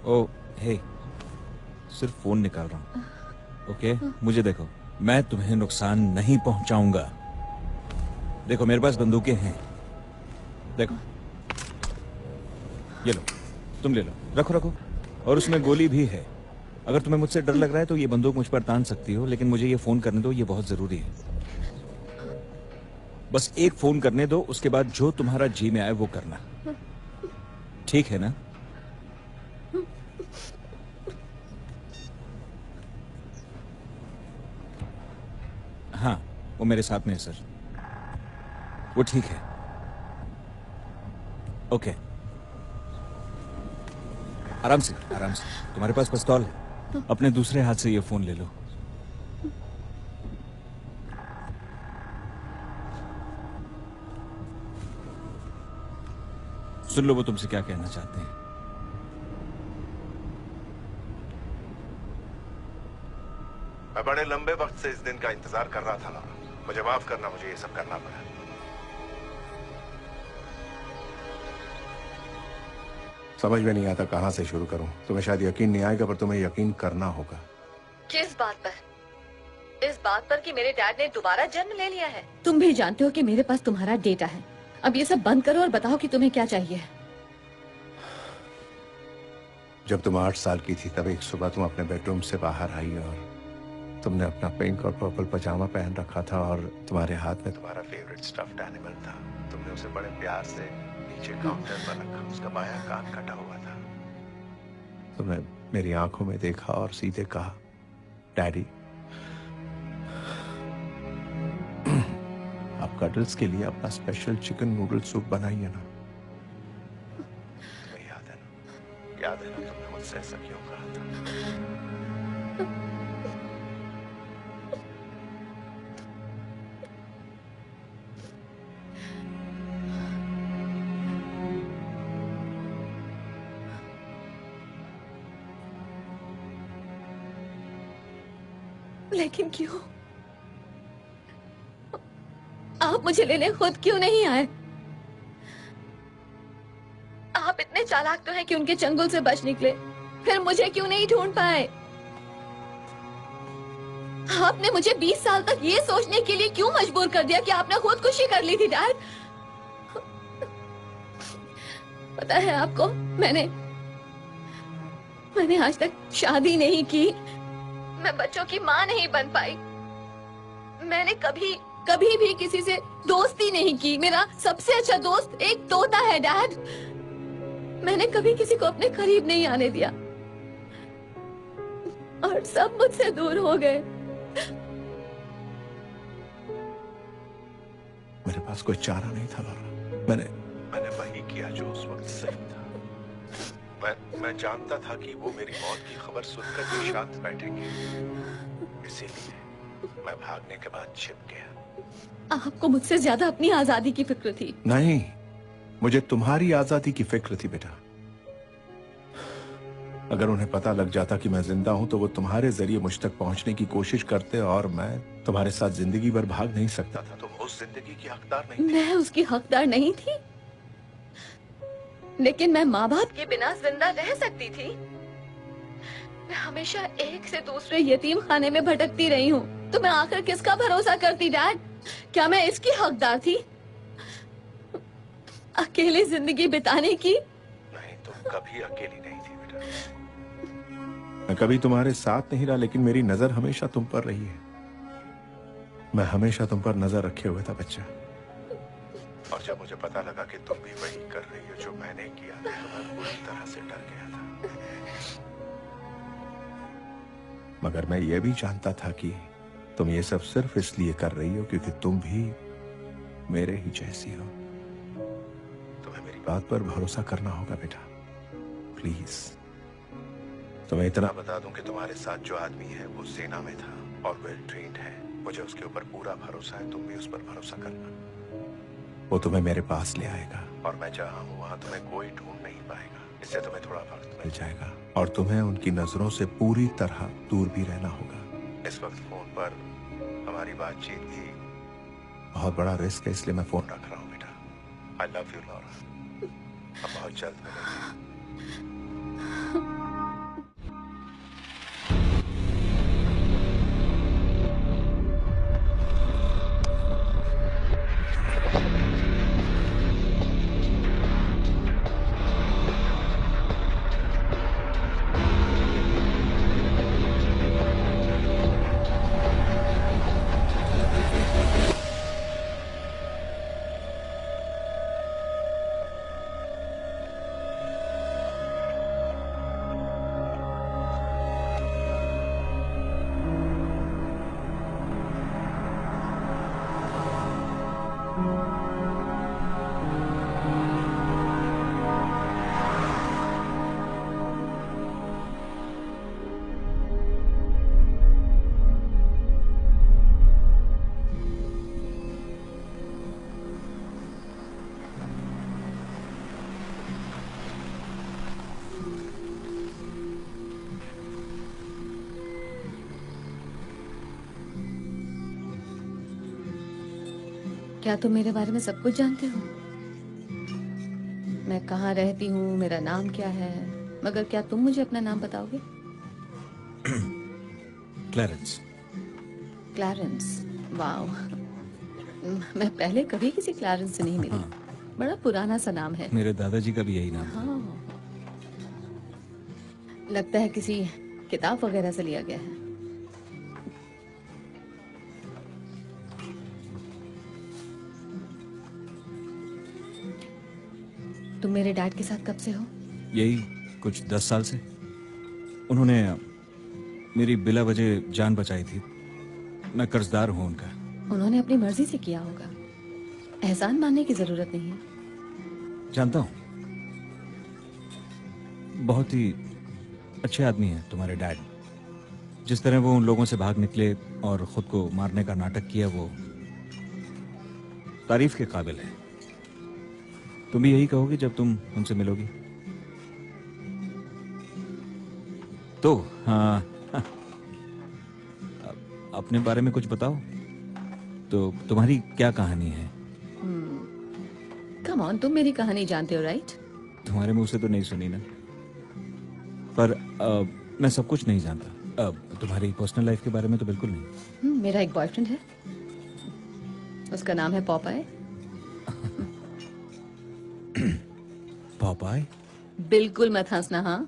ओ हे, सिर्फ फोन निकाल रहा हूँ। ओके, मुझे देखो, मैं तुम्हें नुकसान नहीं पहुंचाऊंगा। देखो, मेरे पास बंदूकें हैं। देखो, ये लो, तुम ले लो, रखो रखो, और उसमें गोली भी है। अगर तुम्हें मुझसे डर लग रहा है तो ये बंदूक मुझ पर तान सकती हो, लेकिन मुझे ये फोन करने दो, ये बहुत जरूरी है। बस एक फोन करने दो, उसके बाद जो तुम्हारा जी में आए वो करना, ठीक है ना? हाँ, वो मेरे साथ में है सर। वो ठीक है। ओके, आराम से आराम से। तुम्हारे पास पिस्तौल है, अपने दूसरे हाथ से ये फोन ले लो। सुन लो वो तुमसे क्या कहना चाहते हैं। मैं बड़े लंबे वक्त से इस दिन का इंतजार कर रहा था लॉरा। मुझे माफ करना, मुझे ये सब करना पड़ा। समझ में नहीं आता कहां से शुरू करूं। तुम्हें शायद यकीन नहीं आएगा, पर तुम्हें यकीन करना होगा। किस बात पर? इस बात पर कि मेरे डैड ने दोबारा जन्म ले लिया है। तुम भी जानते हो कि मेरे पास तुम्हारा डेटा है। अब ये सब बंद करो और बताओ कि तुम्हें क्या चाहिए। जब तुम 8 साल की थी तब एक सुबह तुम अपने बेडरूम से बाहर आई और तुमने अपना पिंक और पर्पल पजामा पहन रखा था और तुम्हारे हाथ में तुम्हारा फेवरेट स्टफ्ड एनिमल था। तुमने उसे बड़े प्यार से नीचे काउंटर पर रखा। उसका बायां कान कटा हुआ था। तुमने मेरी आंखों में देखा और सीधे कहा, डैडी। आप कटल्स के लिए अपना स्पेशल चिकन नूडल सूप बनाइए ना। तुम्हें याद है ना तुमने मुझसे ऐसा क्यों कहा था? लेकिन क्यों? आप मुझे लेने खुद क्यों नहीं आए? आप इतने चालाक तो हैं कि उनके चंगुल से बच निकले, फिर मुझे क्यों नहीं ढूंढ पाए? आपने मुझे 20 साल तक ये सोचने के लिए क्यों मजबूर कर दिया कि आपने खुदकुशी कर ली थी डैड? पता है आपको, मैंने आज तक शादी नहीं की, मैं बच्चों की माँ नहीं बन पाई, मैंने कभी भी किसी से दोस्ती नहीं की। मेरा सबसे अच्छा दोस्त एक तोता है डैड। मैंने कभी किसी को अपने करीब नहीं आने दिया और सब मुझसे दूर हो गए। मेरे पास कोई चारा नहीं था लॉरा। मैंने वही किया जो उस वक्त सही था। मैं जानता था कि वो मेरी मौत की खबर सुनकर भी शांत बैठेंगे, इसीलिए मैं भागने के बाद छिप गया। आपको मुझसे ज्यादा अपनी आजादी की फिक्र थी। नहीं, मुझे तुम्हारी आजादी की फिक्र थी बेटा। अगर उन्हें पता लग जाता कि मैं जिंदा हूं तो वो तुम्हारे जरिए मुझ तक पहुंचने की कोशिश करते और मैं तुम्हारे साथ जिंदगी भर भाग नहीं सकता था। तुम उस जिंदगी की हकदार नहीं थी। मैं उसकी हकदार नहीं थी, लेकिन मैं माँ बाप के बिना जिंदा रह सकती थी। मैं हमेशा एक से दूसरे यतीम खाने में भटकती रही हूँ, तो मैं आखिर किसका भरोसा करती डैड? क्या मैं इसकी हकदार थी, अकेली जिंदगी बिताने की? नहीं, तुम कभी अकेली नहीं थी बेटा। मैं कभी तुम्हारे साथ नहीं रहा, लेकिन मेरी नजर हमेशा तुम पर रही है। मैं हमेशा तुम पर नजर रखे हुए था बच्चा। और जब मुझे पता लगा कि तुम भी वही कर रही हो जो मैंने किया था, तो मैं पूरी तरह से डर गया था। मगर मैं ये भी जानता था कि तुम ये सब सिर्फ इसलिए कर रही हो क्योंकि तुम भी मेरे ही जैसी हो। तुम्हें मेरी बात पर भरोसा करना होगा बेटा, प्लीज। तुम्हें इतना बता दूं कि तुम्हारे साथ जो आदमी है वो सेना में था और वेल ट्रेन्ड है। मुझे उसके ऊपर पूरा भरोसा है, तुम भी उस पर भरोसा करना। वो तुम्हें मेरे पास ले आएगा और मैं जहां हूं वहां तुम्हें कोई ढूंढ नहीं पाएगा। इससे तुम्हें थोड़ा वक्त मिल जाएगा और तुम्हें उनकी नजरों से पूरी तरह दूर भी रहना होगा। इस वक्त फोन पर हमारी बातचीत भी बहुत बड़ा रिस्क है, इसलिए मैं फोन रख रहा हूँ बेटा। I love you Laura. अब बहुत जल्द मिलेंगे। क्या तुम मेरे बारे में सब कुछ जानते हो? मैं कहाँ रहती हूँ, मेरा नाम क्या है, मगर क्या तुम मुझे अपना नाम बताओगे? क्लैरेंस। Clarence, wow. मैं पहले कभी किसी क्लैरेंस से नहीं मिली। हाँ। बड़ा पुराना सा नाम है। मेरे दादाजी का भी यही नाम था। हाँ, लगता है किसी किताब वगैरह से लिया गया है। तुम मेरे डैड के साथ कब से हो? यही कुछ 10 साल से। उन्होंने मेरी बिला वजह जान बचाई थी। मैं कर्जदार हूँ उनका। उन्होंने अपनी मर्जी से किया होगा। एहसान मानने की जरूरत नहीं है। जानता हूँ, बहुत ही अच्छे आदमी हैं तुम्हारे डैड। जिस तरह वो उन लोगों से भाग निकले और खुद को मारने का नाटक किया, वो तारीफ के काबिल है। तुम भी यही कहोगी जब तुम उनसे मिलोगी? तो हाँ, अपने बारे में कुछ बताओ। तो तुम्हारी क्या कहानी है? कम ऑन, तुम मेरी कहानी जानते हो राइट? तुम्हारे मुंह से तो नहीं सुनी ना, पर मैं सब कुछ नहीं जानता। तुम्हारी पर्सनल लाइफ के बारे में तो बिल्कुल नहीं। मेरा एक बॉयफ्रेंड है, उसका नाम है पॉपाय। पॉपाय? बिल्कुल मत हंसना। हाँ,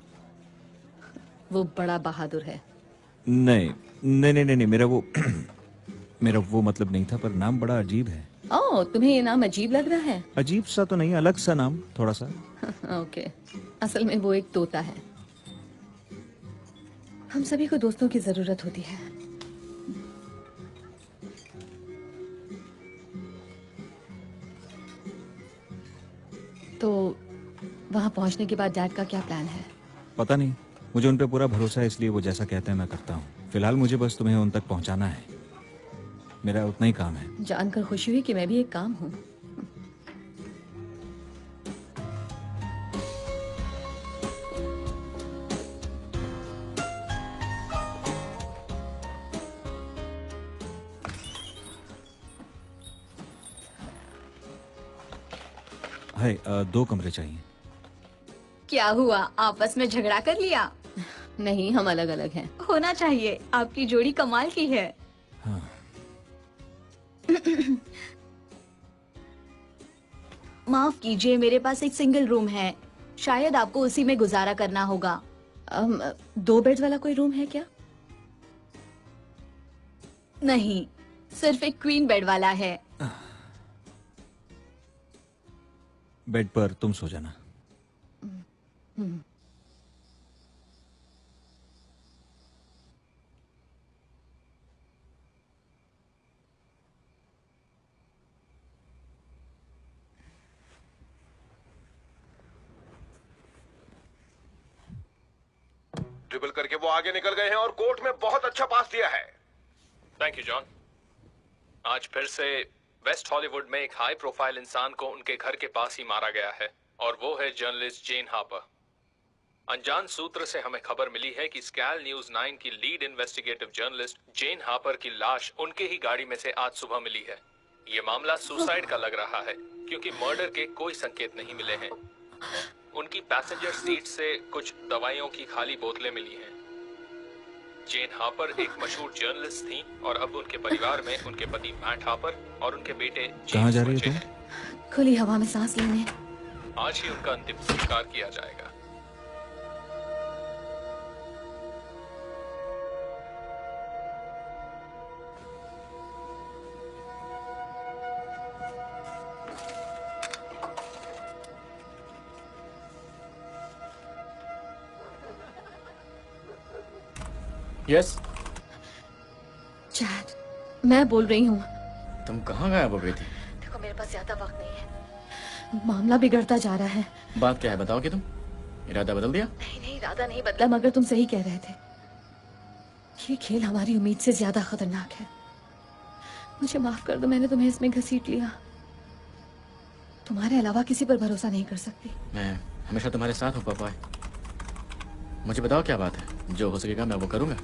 वो बड़ा बहादुर है। नहीं नहीं नहीं नहीं, मेरा वो मेरा वो मतलब नहीं था, पर नाम बड़ा अजीब है। ओह, तुम्हें ये नाम अजीब लग रहा है? अजीब सा तो नहीं, अलग सा नाम थोड़ा सा। ओके, असल में वो एक तोता है। हम सभी को दोस्तों की जरूरत होती है। तो वहां पहुंचने के बाद डैड का क्या प्लान है? पता नहीं, मुझे उन पे पूरा भरोसा है, इसलिए वो जैसा कहते हैं मैं करता हूँ। फिलहाल मुझे बस तुम्हें उन तक पहुंचाना है, मेरा उतना ही काम है। जानकर खुशी हुई कि मैं भी एक काम हूँ। हाय, 2 कमरे चाहिए। क्या हुआ, आपस में झगड़ा कर लिया? नहीं, हम अलग अलग हैं। होना चाहिए, आपकी जोड़ी कमाल की है। हाँ। माफ कीजिए, मेरे पास एक सिंगल रूम है, शायद आपको उसी में गुजारा करना होगा। 2 बेड वाला कोई रूम है क्या? नहीं, सिर्फ एक क्वीन बेड वाला है। बेड पर तुम सो जाना। ड्रिबल करके वो आगे निकल गए हैं और कोर्ट में बहुत अच्छा पास दिया है। Thank you John. आज फिर से वेस्ट हॉलीवुड में एक हाई प्रोफाइल इंसान को उनके घर के पास ही मारा गया है, और वो है जर्नलिस्ट जेन हापर। अनजान सूत्र से हमें खबर मिली है कि स्कैल न्यूज 9 की लीड इन्वेस्टिगेटिव जर्नलिस्ट जेन हापर की लाश उनके ही गाड़ी में से आज सुबह मिली है। ये मामला सुसाइड का लग रहा है, क्योंकि मर्डर के कोई संकेत नहीं मिले हैं। उनकी पैसेंजर सीट से कुछ दवाइयों की खाली बोतलें मिली हैं। जेन हापर एक मशहूर जर्नलिस्ट थी, और अब उनके परिवार में उनके पति मैट हापर और उनके बेटे कहाँ जा रही हो जेम्स तुम? खुली हवा में सांस लेने। आज ही उनका अंतिम संस्कार किया जाएगा। यस, चैट, मैं बोल रही हूँ। तुम कहाँ गायब हो गई थी? देखो, मेरे पास ज्यादा वक्त नहीं है, मामला बिगड़ता जा रहा है। बात क्या है, बताओ कि तुम इरादा बदल दिया? नहीं नहीं, इरादा नहीं बदला, मगर तुम सही कह रहे थे। ये खेल हमारी उम्मीद से ज्यादा खतरनाक है। मुझे माफ कर दो, मैंने तुम्हें इसमें घसीट लिया। तुम्हारे अलावा किसी पर भरोसा नहीं कर सकती। मैं हमेशा तुम्हारे साथ हूँ पापा। मुझे बताओ क्या बात है, जो हो सकेगा मैं वो करूंगा।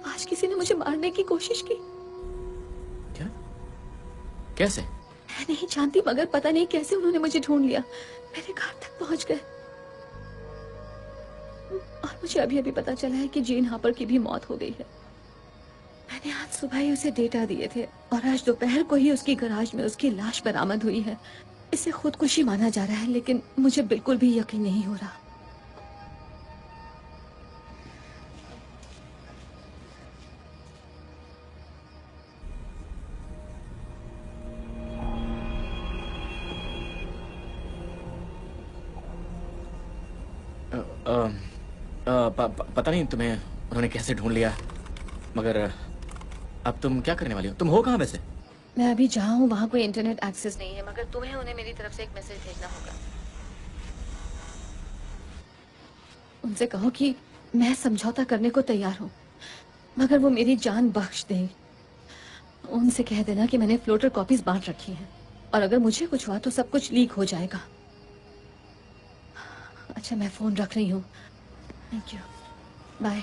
आज किसी ने मुझे मारने की कोशिश की। क्या? कैसे? मैं नहीं जानती, मगर पता नहीं कैसे उन्होंने मुझे ढूंढ लिया, मेरे घर तक पहुंच गए। और मुझे अभी अभी पता चला है कि जेन हापर की भी मौत हो गई है। मैंने आज सुबह ही उसे डेटा दिए थे, और आज दोपहर को ही उसकी गैराज में उसकी लाश बरामद हुई है। इसे खुदकुशी माना जा रहा है, लेकिन मुझे बिल्कुल भी यकीन नहीं हो रहा। पता नहीं तुम्हें उन्होंने कैसे ढूंढ लिया, मगर अब तुम क्या करने वाली हो? तुम हो कहाँ वैसे? मैं अभी जहाँ हूँ वहाँ कोई इंटरनेट एक्सेस नहीं है, मगर तुम्हें उन्हें मेरी तरफ से एक मैसेज भेजना होगा। उनसे कहो कि मैं समझौता करने को तैयार हूँ, मगर वो मेरी जान बख्श दें। उनसे कह देना कि मैंने फ्लोटर कॉपीज बांट रखी हैं, और अगर मुझे कुछ हुआ तो सब कुछ लीक हो जाएगा। अच्छा, मैं फोन रख रही हूँ। Thank you, bye.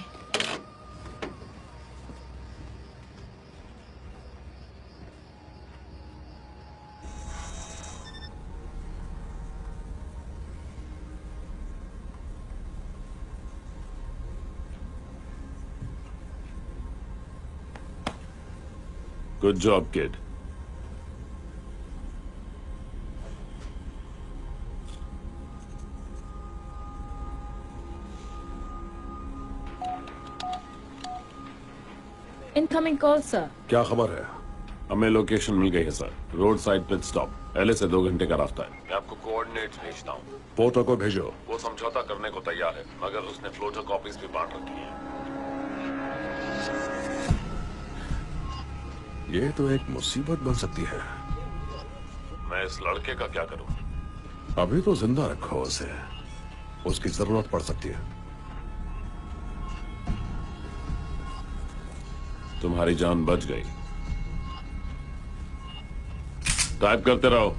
Good job kid. Incoming call sir. क्या खबर है? हमें लोकेशन मिल गई है sir. Road side pit stop, LA से 2 घंटे का रास्ता है। मैं आपको कोऑर्डिनेट्स भेजता हूँ। पोर्टर को भेजो। वो समझौता करने को तैयार है, मगर उसने फ्लोटर कॉपीज भी बांट रखी है। ये तो एक मुसीबत बन सकती है। मैं इस लड़के का क्या करूं? अभी तो जिंदा रखो उसे, उसकी जरूरत पड़ सकती है। तुम्हारी जान बच गई। टाइप करते रहो।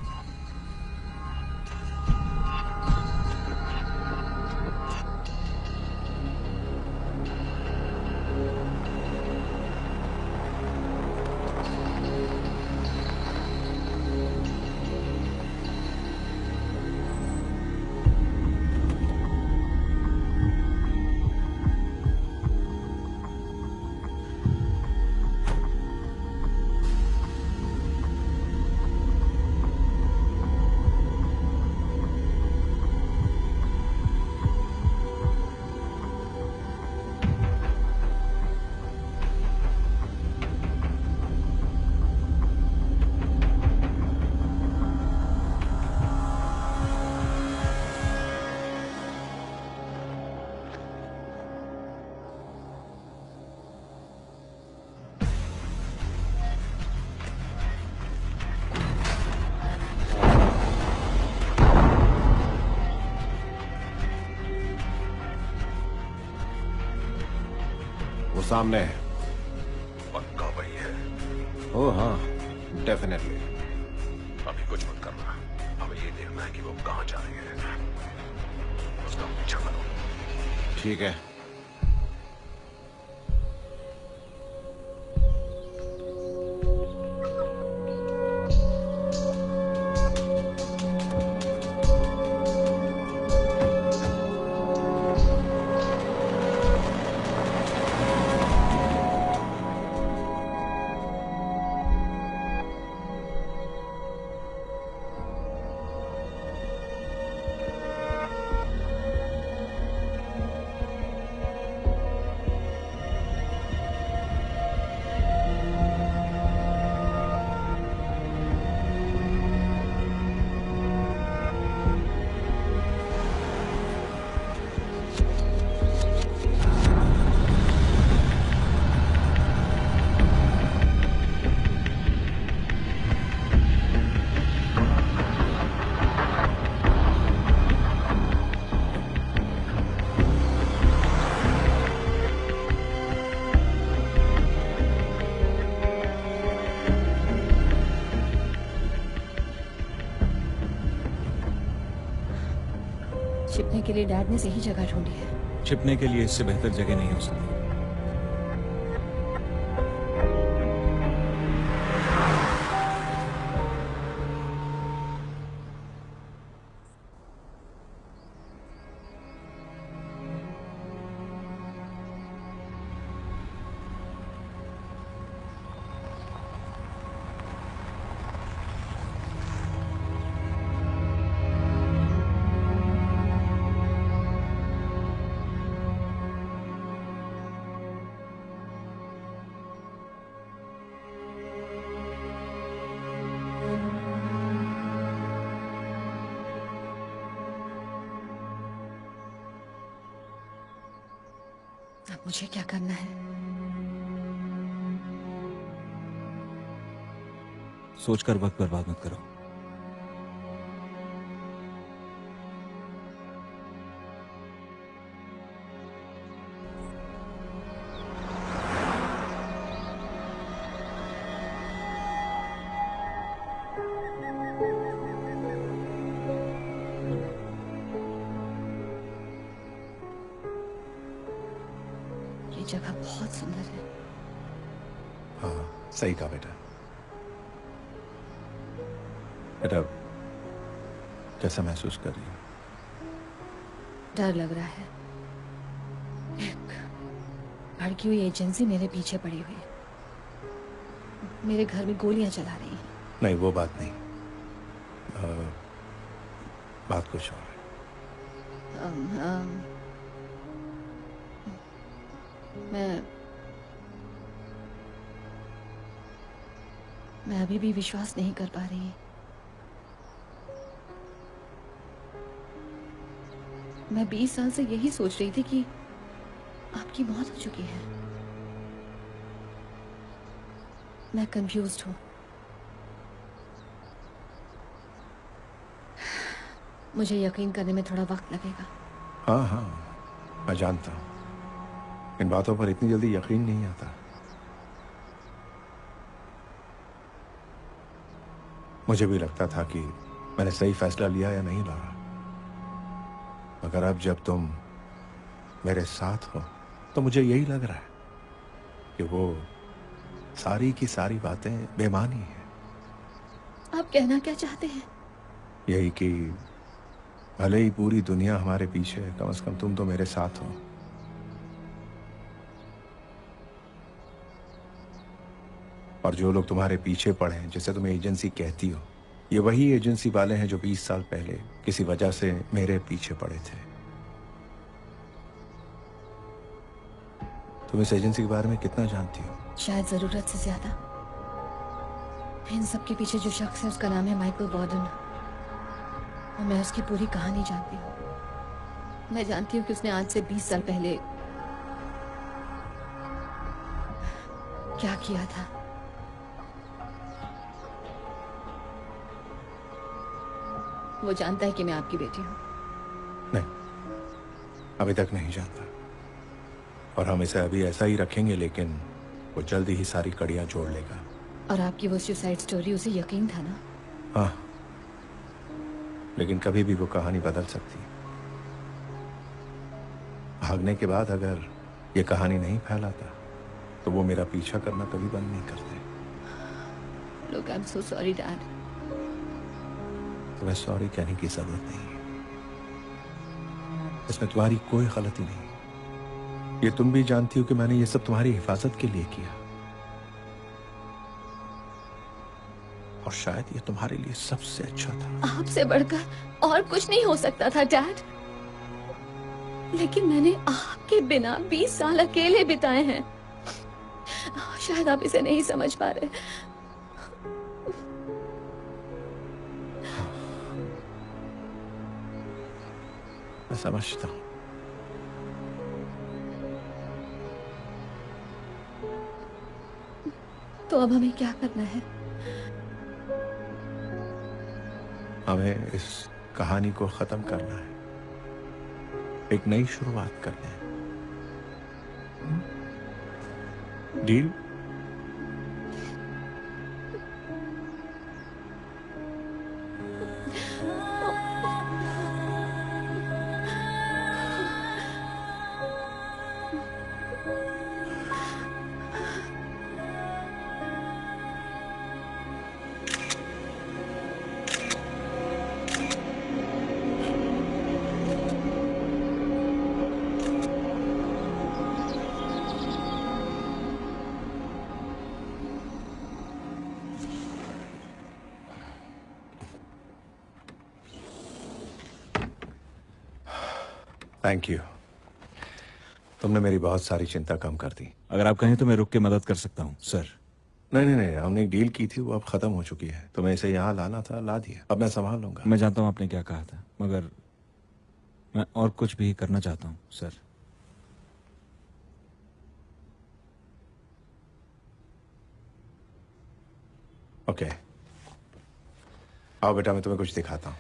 सामने है। पक्का वही है? ओह हाँ, डेफिनेटली। अभी कुछ मत करना, हमें ये देखना है कि वो कहां जा रहे हैं। उसका पीछा करो। ठीक है। छिपने के लिए डैड ने सही जगह ढूंढी है। छिपने के लिए इससे बेहतर जगह नहीं हो सकती। अब मुझे क्या करना है? सोचकर वक्त बर्बाद मत करो। ये जगह बहुत सुंदर है। हाँ, सही कहा बेटा। बेटा, कैसा महसूस कर रही हो? डर लग रहा है। एक भड़की हुई एजेंसी मेरे पीछे पड़ी हुई है। मेरे घर में गोलियां चला रही हैं। नहीं, वो बात नहीं। बात कुछ और है। मैं अभी भी विश्वास नहीं कर पा रही। मैं 20 साल से यही सोच रही थी कि आपकी मौत हो चुकी है। मैं कंफ्यूज्ड हूँ। मुझे यकीन करने में थोड़ा वक्त लगेगा। हाँ हाँ, मैं जानता हूँ। इन बातों पर इतनी जल्दी यकीन नहीं आता। मुझे भी लगता था कि मैंने सही फैसला लिया या नहीं लिया, मगर अब जब तुम मेरे साथ हो तो मुझे यही लग रहा है कि वो सारी की सारी बातें बेमानी है। आप कहना क्या चाहते हैं? यही कि भले ही पूरी दुनिया हमारे पीछे है, कम से कम तुम तो मेरे साथ हो। और जो लोग तुम्हारे पीछे पड़े हैं, जिसे तुम एजेंसी कहती हो, ये वही एजेंसी वाले हैं जो 20 साल पहले किसी वजह से मेरे पीछे पड़े थे। तुम इस एजेंसी के बारे में कितना जानती हो? शायद जरूरत से ज्यादा। इन सब के पीछे जो शख्स है उसका नाम है माइकल बॉर्डन, और मैं उसकी पूरी कहानी जानती हूँ। मैं जानती हूँ कि उसने आज से 20 साल पहले क्या किया था। वो जानता है कि मैं आपकी बेटी हूँ। नहीं, अभी तक नहीं जानता, और हम इसे अभी ऐसा ही रखेंगे, लेकिन वो जल्दी ही सारी कड़ियां जोड़ लेगा। और आपकी वो सुसाइड स्टोरी, उसे यकीन था ना? हाँ, लेकिन कभी भी वो कहानी बदल सकती है। भागने के बाद अगर ये कहानी नहीं फैलाता तो वो मेरा पीछा करना कभी बंद नहीं करते। Look, I'm so sorry, Dad. तुम्हें सॉरी कहने की जरूरत नहीं है। इसमें तुम्हारी कोई गलती नहीं। ये तुम भी जानती हो कि मैंने ये सब तुम्हारी हिफाजत के लिए किया, और शायद ये तुम्हारे लिए सबसे अच्छा था। आपसे बढ़कर और कुछ नहीं हो सकता था, डैड। लेकिन मैंने आपके बिना 20 साल अकेले बिताए हैं। शायद आप इसे नहीं समझ पा रहे। मैं समझता हूँ। तो अब हमें क्या करना है? हमें इस कहानी को खत्म करना है, एक नई शुरुआत करनी है। डील? Thank you. तुमने मेरी बहुत सारी चिंता कम कर दी। अगर आप कहें तो मैं रुक के मदद कर सकता हूँ, सर। नहीं नहीं नहीं, हमने एक डील की थी, वो अब खत्म हो चुकी है। तुम्हें इसे यहाँ लाना था, ला दिया। अब मैं संभाल लूंगा। मैं जानता हूँ आपने क्या कहा था, मगर मैं और कुछ भी करना चाहता हूँ, सर। ओके, आओ बेटा, मैं तुम्हें कुछ दिखाता हूँ।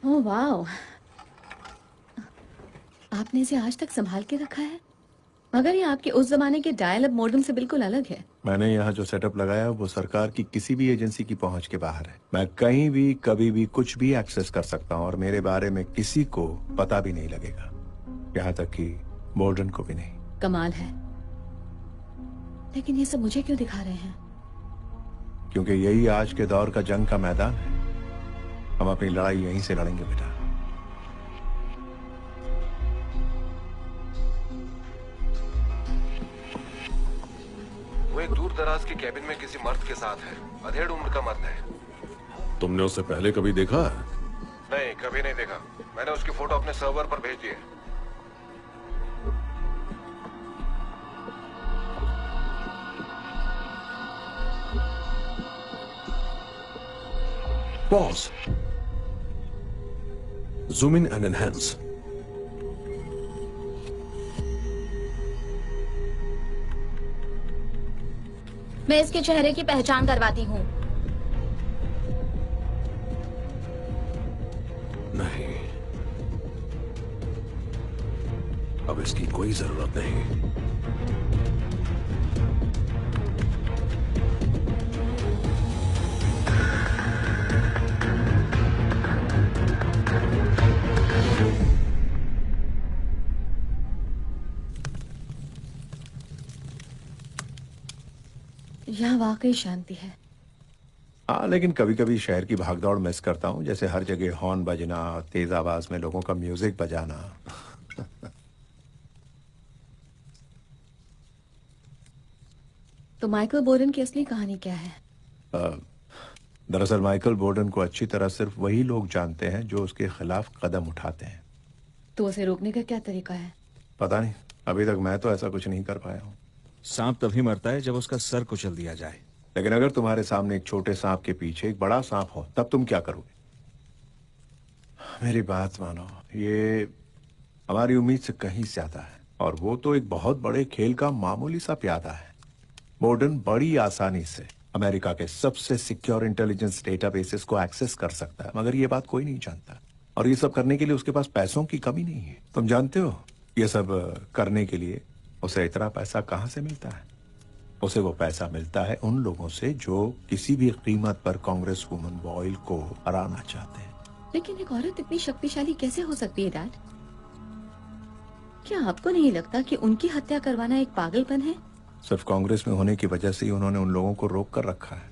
ओह वाओ, आपने इसे आज तक संभाल के रखा है, मगर ये आपके उस जमाने के डायल अप मॉडम से बिल्कुल अलग है। मैंने यहाँ जो सेटअप लगाया वो सरकार की किसी भी एजेंसी की पहुंच के बाहर है। मैं कहीं भी कभी भी कुछ भी एक्सेस कर सकता हूँ और मेरे बारे में किसी को पता भी नहीं लगेगा, यहाँ तक कि बोल्डन को भी नहीं। कमाल है, लेकिन ये सब मुझे क्यों दिखा रहे हैं? क्योंकि यही आज के दौर का जंग का मैदान है। हम अपनी लड़ाई यहीं से लड़ेंगे बेटा। वो एक दूर दराज के कैबिन में किसी मर्द के साथ है। अधेड़ उम्र का मर्द है। तुमने उसे पहले कभी देखा है? नहीं, कभी नहीं देखा। मैंने उसकी फोटो अपने सर्वर पर भेज दी है। Pause. Zoom in and enhance. मैं इसके चेहरे की पहचान करवाती हूँ। नहीं, अब इसकी कोई जरूरत नहीं। यहाँ वाकई शांति है। हाँ, लेकिन कभी कभी शहर की भागदौड़ मिस करता हूँ, जैसे हर जगह हॉर्न बजना, तेज आवाज में लोगों का म्यूजिक बजाना। तो माइकल बोर्डन की असली कहानी क्या है? दरअसल माइकल बोर्डन को अच्छी तरह सिर्फ वही लोग जानते हैं जो उसके खिलाफ कदम उठाते हैं। तो उसे रोकने का क्या तरीका है? पता नहीं, अभी तक मैं तो ऐसा कुछ नहीं कर पाया हूँ। सांप तभी मरता है जब उसका सर कुचल दिया जाए। लेकिन अगर तुम्हारे सामने एक छोटे सांप के पीछे एक बड़ा सांप हो, तब तुम क्या करोगे? मेरी बात मानो, ये हमारी उम्मीद से कहीं ज्यादा है, और वो तो एक बहुत बड़े खेल का मामूली सा प्यादा है। बोर्डन बड़ी आसानी से अमेरिका के सबसे सिक्योर इंटेलिजेंस डेटाबेसेस को एक्सेस कर सकता है, मगर ये बात कोई नहीं जानता। और ये सब करने के लिए उसके पास पैसों की कमी नहीं है। तुम जानते हो ये सब करने के लिए उसे इतना पैसा कहां से मिलता है? उसे वो पैसा मिलता है उन लोगों से जो किसी भी कीमत पर कांग्रेस वुमन बॉयल को हराना चाहते हैं। लेकिन एक औरत इतनी शक्तिशाली कैसे हो सकती है डैड? क्या आपको नहीं लगता कि उनकी हत्या करवाना एक पागलपन है? सिर्फ कांग्रेस में होने की वजह से ही उन्होंने उन लोगों को रोक कर रखा है।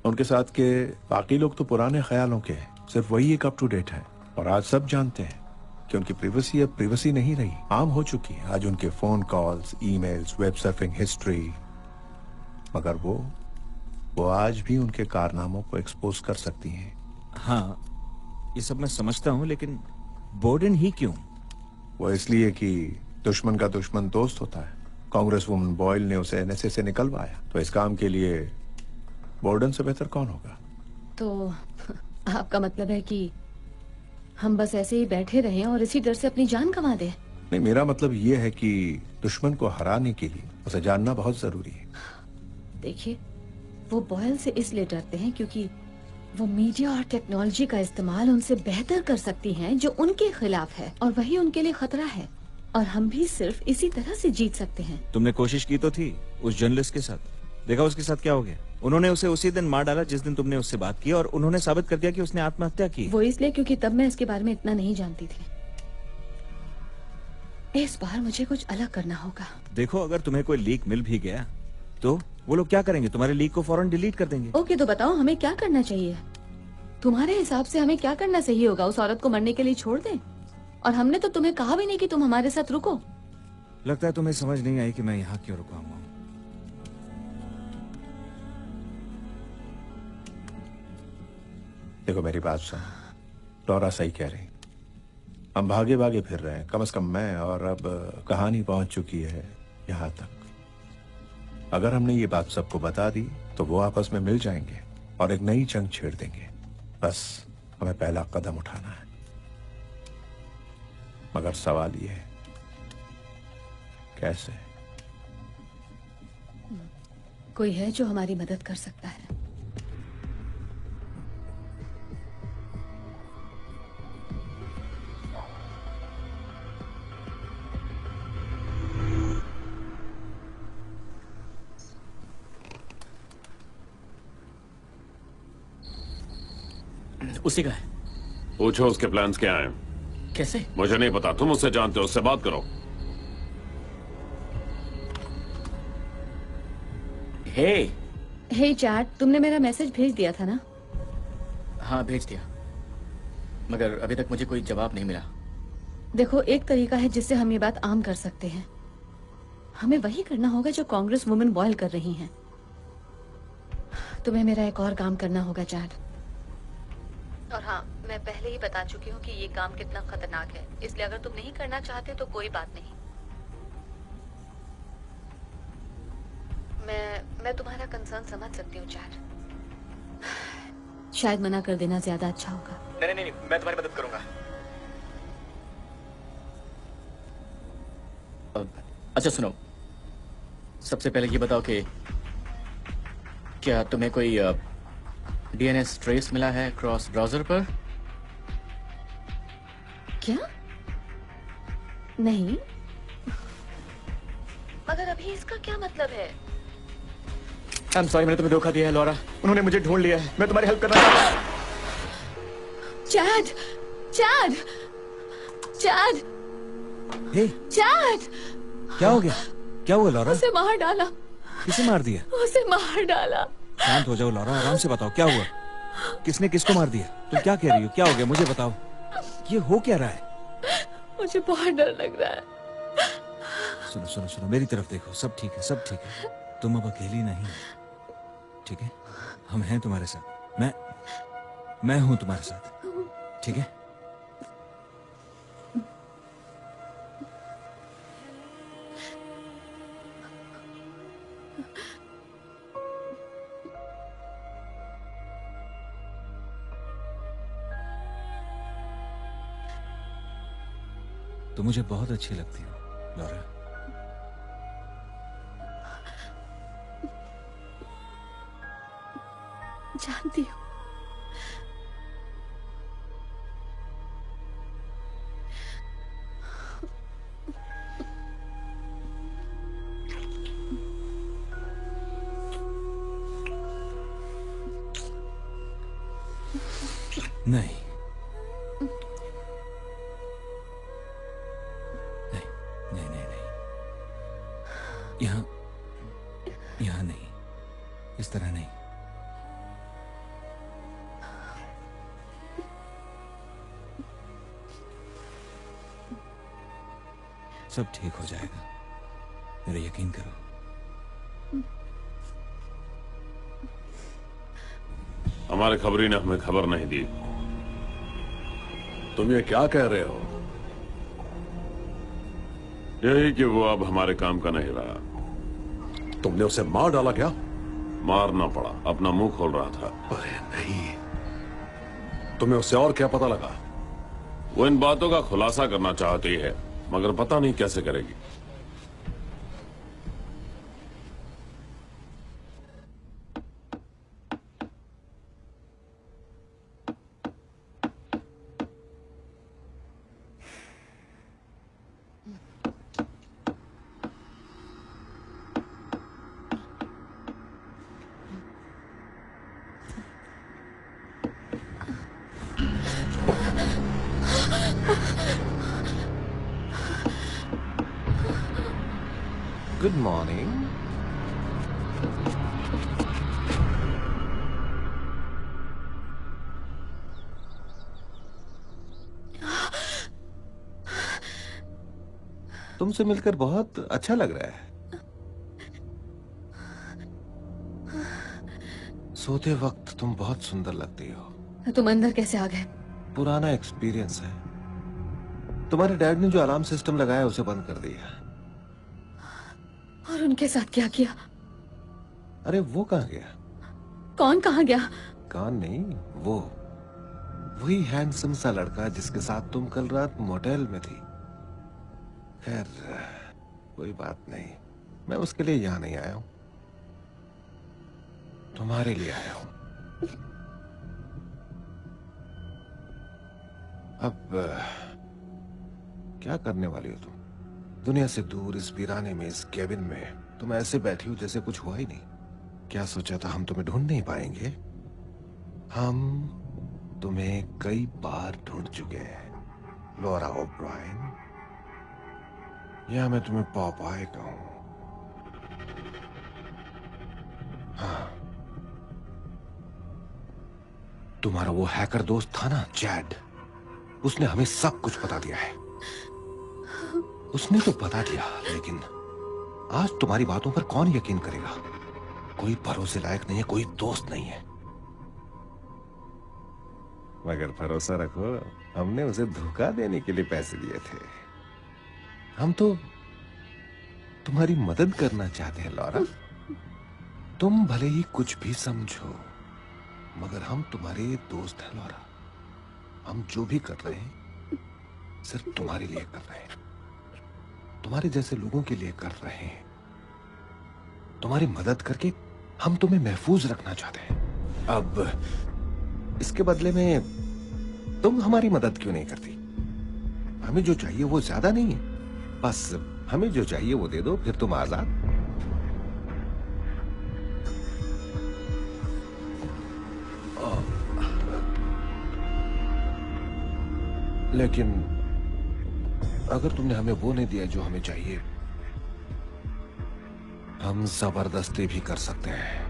उनके साथ के बाकी लोग तो पुराने ख्यालों के हैं, सिर्फ वही एक अप टू डेट है। और आज सब जानते हैं कि उनकी प्रिवेसी अब प्रिवेसी नहीं रही, आम हो चुकी है। आज उनके phone calls, emails, web surfing history, मगर वो आज भी उनके कारनामों को एक्सपोज कर सकती हैं। हाँ, ये सब मैं समझता हूँ, लेकिन बोर्डन ही क्यों? वो इसलिए कि दुश्मन का दुश्मन दोस्त होता है। कांग्रेस वुमन बॉयल ने उसे एनएसए से निकलवाया, तो इस काम के लिए बोर्डन से बेहतर कौन होगा? तो आपका मतलब है कि हम बस ऐसे ही बैठे रहें और इसी डर से अपनी जान गंवा दें? नहीं, मेरा मतलब ये है कि दुश्मन को हराने के लिए उसे जानना बहुत जरूरी है। देखिए, वो बॉयल से इसलिए डरते हैं क्योंकि वो मीडिया और टेक्नोलॉजी का इस्तेमाल उनसे बेहतर कर सकती हैं, जो उनके खिलाफ है, और वही उनके लिए खतरा है। और हम भी सिर्फ इसी तरह से जीत सकते हैं। तुमने कोशिश की तो थी उस जर्नलिस्ट के साथ, देखा उसके साथ क्या हो गया? उन्होंने उसे उसी दिन मार डाला जिस दिन तुमने उससे बात की, और उन्होंने साबित कर दिया कि उसने आत्महत्या की। वो इसलिए क्योंकि तब मैं इसके बारे में इतना नहीं जानती थी। इस बार मुझे कुछ अलग करना होगा। देखो, अगर तुम्हें कोई लीक मिल भी गया तो वो लोग क्या करेंगे? तुम्हारे लीक को फौरन डिलीट कर देंगे। ओके, तो बताओ हमें क्या करना चाहिए? तुम्हारे हिसाब से हमें क्या करना सही होगा? उस औरत को मरने के लिए छोड़ दें? और हमने तो तुम्हें कहा भी नहीं कि तुम हमारे साथ रुको। लगता है तुम्हें समझ नहीं आई कि मैं यहाँ क्यों रुका हूँ। देखो, मेरी बात सुन, डोरा सही कह रही। हम भागे भागे फिर रहे हैं, कम से कम मैं, और अब कहानी पहुंच चुकी है यहाँ तक। अगर हमने ये बात सबको बता दी तो वो आपस में मिल जाएंगे और एक नई जंग छेड़ देंगे। बस हमें पहला कदम उठाना है। मगर सवाल ये है, कैसे? कोई है जो हमारी मदद कर सकता है? उसी का है। पूछो उसके प्लान्स क्या हैं। कैसे? मुझे नहीं पता, तुम उससे जानते हो, उससे बात करो। हे चैट, तुमने मेरा मैसेज भेज दिया था ना? हाँ भेज दिया, मगर अभी तक मुझे कोई जवाब नहीं मिला। देखो, एक तरीका है जिससे हम ये बात आम कर सकते हैं। हमें वही करना होगा जो कांग्रेस वुमेन बॉयल कर रही हैं। तुम्हें मेरा एक और काम करना होगा चैट। और हाँ, मैं पहले ही बता चुकी हूँ कि ये काम कितना खतरनाक है, इसलिए अगर तुम नहीं करना चाहते तो कोई बात नहीं। मैं तुम्हारा कंसर्न समझ सकती हूँ चैट। शायद मना कर देना ज्यादा अच्छा होगा। नहीं, मैं तुम्हारी मदद करूंगा। अच्छा सुनो, सबसे पहले ये बताओ कि क्या तुम्हें कोई डीएनएस ट्रेस मिला है क्रॉस ब्राउजर पर? क्या? नहीं, मगर अभी इसका क्या मतलब है? आई एम सॉरी, मैंने तुम्हें धोखा दिया है लॉरा। उन्होंने मुझे ढूंढ लिया है। मैं तुम्हारी हेल्प करना चाहता हूं। चैट, चैट, चैट, हे, चैट! क्या हो गया? क्या हुआ लॉरा? उसे मार डाला। किसे मार दिया? उसे मार डाला। शांत हो जाओ लॉरा, आराम से बताओ क्या हुआ। किसने किसको मार दिया? तुम क्या कह रही हो? क्या हो गया मुझे बताओ। ये हो क्या रहा है? मुझे बहुत डर लग रहा है। सुनो सुनो सुनो, मेरी तरफ देखो, सब ठीक है, सब ठीक है। तुम अब अकेली नहीं, ठीक है? हम हैं तुम्हारे साथ। मैं हूं तुम्हारे साथ, ठीक है? तो मुझे बहुत अच्छी लगती हो लॉरा। जानती हूँ। नहीं, यहाँ नहीं, इस तरह नहीं। सब ठीक हो जाएगा, मेरा यकीन करो। हमारे खबरी ने हमें खबर नहीं दी। तुम ये क्या कह रहे हो? यही कि वो अब हमारे काम का नहीं रहा। तुमने उसे मार डाला क्या? मारना पड़ा, अपना मुंह खोल रहा था। अरे नहीं, तुम्हें उससे और क्या पता लगा? वो इन बातों का खुलासा करना चाहती है, मगर पता नहीं कैसे करेगी। Good morning. तुमसे मिलकर बहुत अच्छा लग रहा है। सोते वक्त तुम बहुत सुंदर लगती हो। तुम अंदर कैसे आ गए? पुराना एक्सपीरियंस है। तुम्हारे डैड ने जो अलार्म सिस्टम लगाया उसे बंद कर दिया। और उनके साथ क्या किया? अरे वो कहाँ गया? कौन कहाँ गया? कौन नहीं, वो वही हैंडसम सा लड़का जिसके साथ तुम कल रात मोटेल में थी। खैर कोई बात नहीं, मैं उसके लिए यहाँ नहीं आया हूं, तुम्हारे लिए आया हूं। अब क्या करने वाली हो तुम? दुनिया से दूर इस वीराने में, इस केबिन में तुम ऐसे बैठी हो जैसे कुछ हुआ ही नहीं। क्या सोचा था हम तुम्हें ढूंढ नहीं पाएंगे? हम तुम्हें कई बार ढूंढ चुके हैं लॉरा ओब्रायन, या मैं तुम्हें पॉपाय कहूं। हाँ, तुम्हारा वो हैकर दोस्त था ना चैड, उसने हमें सब कुछ बता दिया है। उसने तो बता दिया, लेकिन आज तुम्हारी बातों पर कौन यकीन करेगा? कोई भरोसे लायक नहीं है, कोई दोस्त नहीं है। मगर भरोसा रखो, हमने उसे धोखा देने के लिए पैसे दिए थे। हम तो तुम्हारी मदद करना चाहते हैं लॉरा। तुम भले ही कुछ भी समझो, मगर हम तुम्हारे दोस्त हैं लॉरा। हम जो भी कर रहे हैं सिर्फ तुम्हारे लिए कर रहे हैं, तुम्हारे जैसे लोगों के लिए कर रहे हैं। तुम्हारी मदद करके हम तुम्हें महफूज रखना चाहते हैं। अब इसके बदले में तुम हमारी मदद क्यों नहीं करती? हमें जो चाहिए वो ज्यादा नहीं है, बस हमें जो चाहिए वो दे दो, फिर तुम आजाद। लेकिन अगर तुमने हमें वो नहीं दिया जो हमें चाहिए, हम जबरदस्ती भी कर सकते हैं।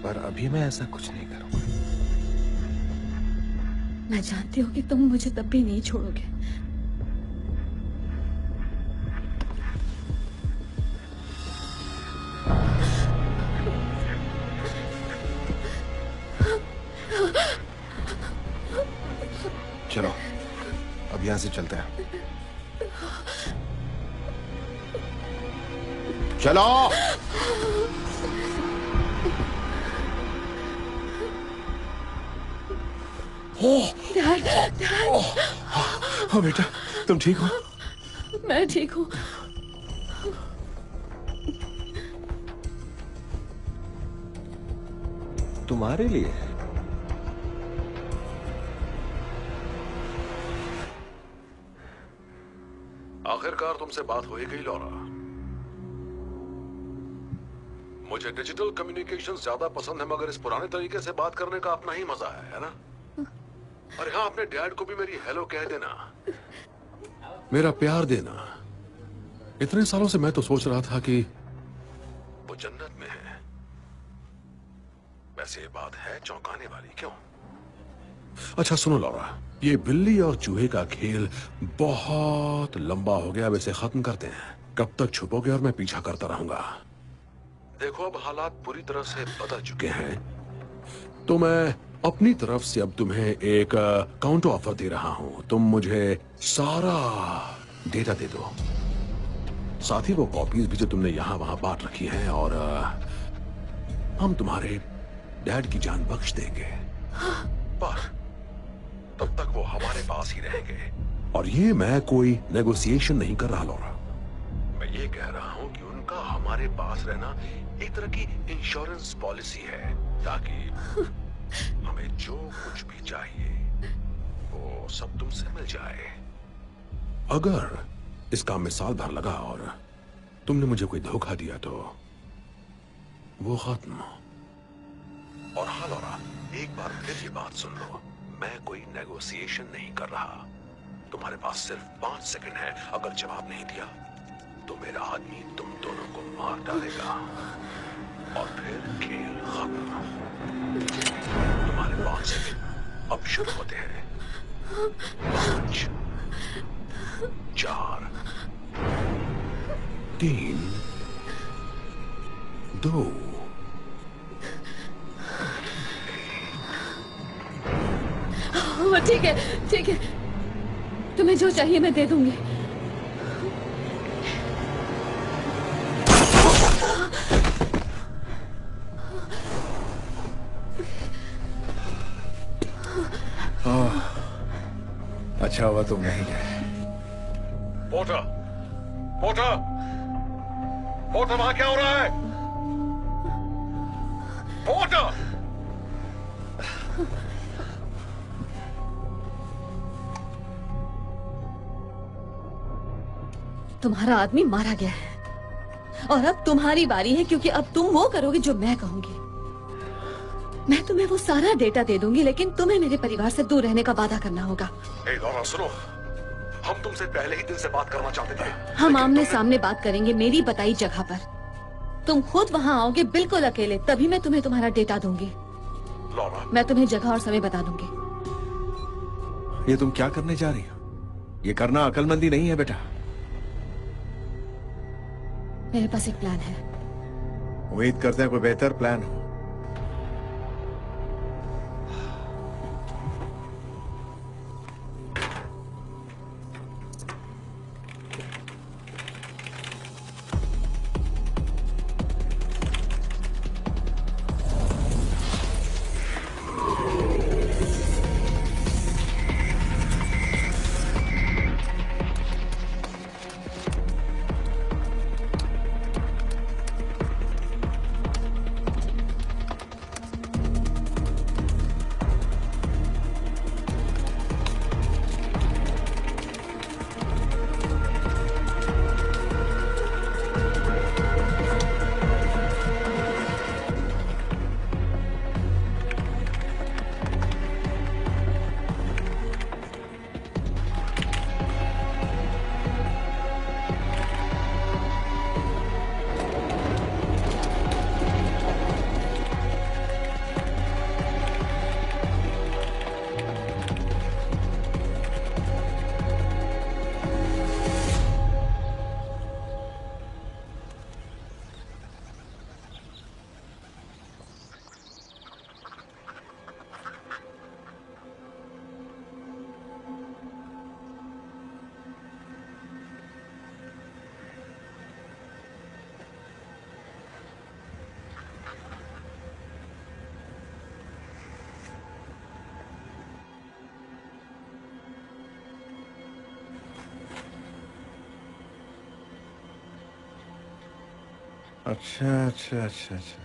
पर अभी मैं ऐसा कुछ नहीं करूंगा। मैं जानती हूँ कि तुम मुझे तब भी नहीं छोड़ोगे। चलो अब यहां से चलते हैं। चलो। Dad, dad. हाँ बेटा, तुम ठीक हो? मैं ठीक हूँ। तुम्हारे लिए आखिरकार तुमसे बात हो ही गई लॉरा। मुझे डिजिटल कम्युनिकेशन ज्यादा पसंद है, मगर इस पुराने तरीके से बात करने का अपना ही मजा है ना? अरे हाँ, अपने डैड को भी मेरी हेलो कह देना, मेरा प्यार देना। इतने सालों से मैं तो सोच रहा था कि वो जन्नत में है। वैसे ये बात है चौंकाने वाली, क्यों? अच्छा सुनो लॉरा, ये बिल्ली और चूहे का खेल बहुत लंबा हो गया, अब इसे खत्म करते हैं। कब तक छुपोगे और मैं पीछा करता रहूंगा? देखो अब हालात पूरी तरह से बदल चुके हैं, तो मैं अपनी तरफ से अब तुम्हें एक काउंटर ऑफर दे रहा हूं। तुम मुझे सारा डेटा दे दो, साथ ही वो कॉपीज भी जो तुमने यहां वहां बांट रखी हैं, और हम तुम्हारे डैड की जान बख्श देंगे। पर तब तक वो हमारे पास ही रहेंगे। और ये मैं कोई नेगोशिएशन नहीं कर रहा लॉरा, मैं ये कह रहा हूं कि उनका हमारे पास रहना एक तरह की इंश्योरेंस पॉलिसी है, ताकि हमें जो कुछ भी चाहिए वो सब तुमसे मिल जाए। अगर इस काम में साल भर लगा और तुमने मुझे कोई धोखा दिया तो वो खत्म। और हाँ लॉरा, एक बार फिर ये बात सुन लो, मैं कोई नेगोशिएशन नहीं कर रहा। तुम्हारे पास सिर्फ 5 सेकंड है, अगर जवाब नहीं दिया तो मेरा आदमी तुम दोनों को मार डालेगा और फिर खेल खत्म। तुम्हारे 5 सेकंड अब शुरू होते हैं। 5, 4, 3, 2, ठीक है, ठीक है, तुम्हें जो चाहिए मैं दे दूंगी। अच्छा हुआ तुम नहीं गए। पोर्टर, पोर्टर, पोर्टर, वहां क्या हो रहा है? पोर्टर! तुम्हारा आदमी मारा गया है और अब तुम्हारी बारी है, क्योंकि अब तुम वो करोगे जो मैं कहूंगी। मैं तुम्हें वो सारा डेटा दे दूंगी, लेकिन तुम्हें मेरे परिवार से दूर रहने का वादा करना होगा। ए लॉरा सुनो, हम तुमसे पहले ही दिन से बात करना चाहते थे। हम आमने सामने बात करेंगे मेरी बताई जगह पर। तुम खुद वहाँ आओगे बिल्कुल अकेले, तभी मैं तुम्हें तुम्हारा डेटा दूंगी। लॉरा, मैं तुम्हें जगह और समय बता दूंगी। ये तुम क्या करने जा रही हो? ये करना अकलमंदी नहीं है बेटा। मेरे पास एक प्लान है। उम्मीद करते हैं कोई बेहतर प्लान हो। अच्छा अच्छा अच्छा अच्छा,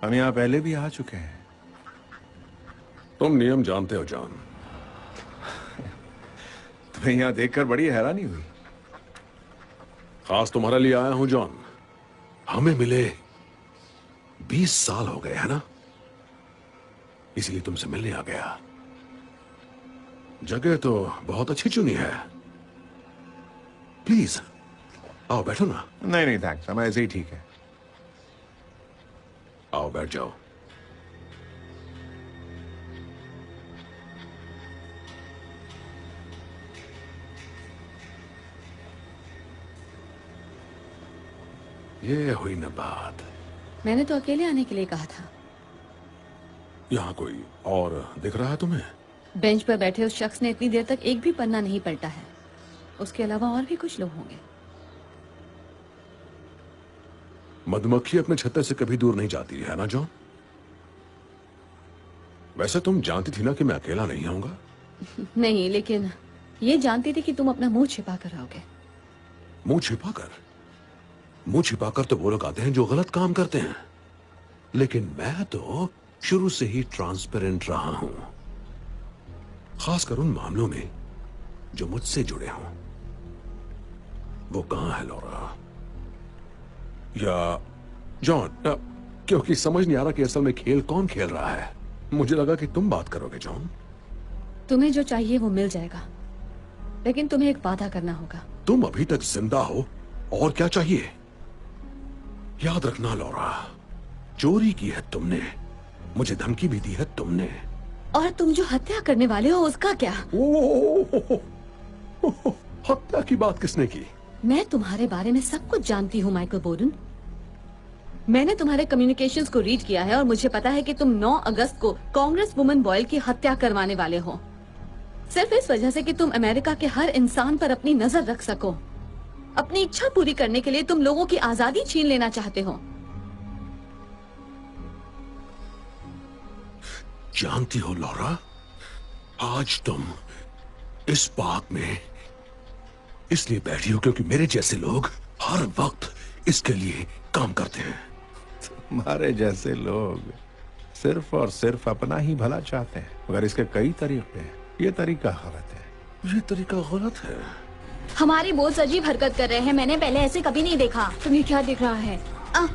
हम यहाँ पहले भी आ चुके हैं। तुम नियम जानते हो जॉन। तुम्हें यहाँ देखकर बड़ी हैरानी हुई। खास तुम्हारे लिए आया हूं जॉन। हमें मिले 20 साल हो गए है ना, इसलिए तुमसे मिलने आ गया। जगह तो बहुत अच्छी चुनी है। प्लीज आओ बैठो ना। नहीं नहीं थैंक्स, हम ऐसे ही ठीक है। आओ बैठ जाओ। ये हुई ना बात। मैंने तो अकेले आने के लिए कहा था। यहाँ कोई और दिख रहा है तुम्हें? बेंच पर बैठे उस शख्स ने इतनी देर तक एक भी पन्ना नहीं पलटा है। उसके अलावा और भी कुछ लोग होंगे। मधुमक्खी अपने छत्ते से कभी दूर नहीं जाती है ना जॉन? वैसे तुम जानती थी ना कि मैं अकेला नहीं आऊंगा? नहीं, लेकिन ये जानती थी कि तुम अपना मुंह छिपा कर आओगे। मुंह छिपाकर? मुंह छिपाकर तो वो लोग आते हैं जो गलत काम करते हैं, लेकिन मैं तो शुरू से ही ट्रांसपेरेंट रहा हूं, खासकर उन मामलों में जो मुझसे जुड़े हों। वो कहां है लॉरा? या जॉन, क्योंकि समझ नहीं आ रहा कि असल में खेल कौन खेल रहा है। मुझे लगा कि तुम बात करोगे जॉन। तुम्हें जो चाहिए वो मिल जाएगा, लेकिन तुम्हें एक वादा करना होगा। तुम अभी तक जिंदा हो, और क्या चाहिए? याद रखना लॉरा, चोरी की है तुमने, मुझे धमकी भी दी है तुमने। और तुम जो हत्या करने वाले हो उसका क्या? हत्या की बात किसने की? मैं तुम्हारे बारे में सब कुछ जानती हूँ माइकल बोर्डन। मैंने तुम्हारे कम्युनिकेशंस को रीड किया है और मुझे पता है कि तुम 9 अगस्त को कांग्रेस वुमन बॉयल की हत्या करवाने वाले हो। सिर्फ इस वजह से कि तुम अमेरिका के हर इंसान पर अपनी नजर रख सको। अपनी इच्छा पूरी करने के लिए तुम लोगों की आजादी छीन लेना चाहते हो। जानती हो लॉरा, आज तुम इस बाग में इसलिए बैठी हो क्योंकि मेरे जैसे लोग हर वक्त इसके लिए काम करते हैं। तुम्हारे जैसे लोग सिर्फ और सिर्फ अपना ही भला चाहते हैं, मगर इसके कई तरीके हैं। ये तरीका गलत है। ये तरीका गलत है। हमारे बॉस अजीब हरकत कर रहे हैं, मैंने पहले ऐसे कभी नहीं देखा। तुम्हें क्या दिख रहा है?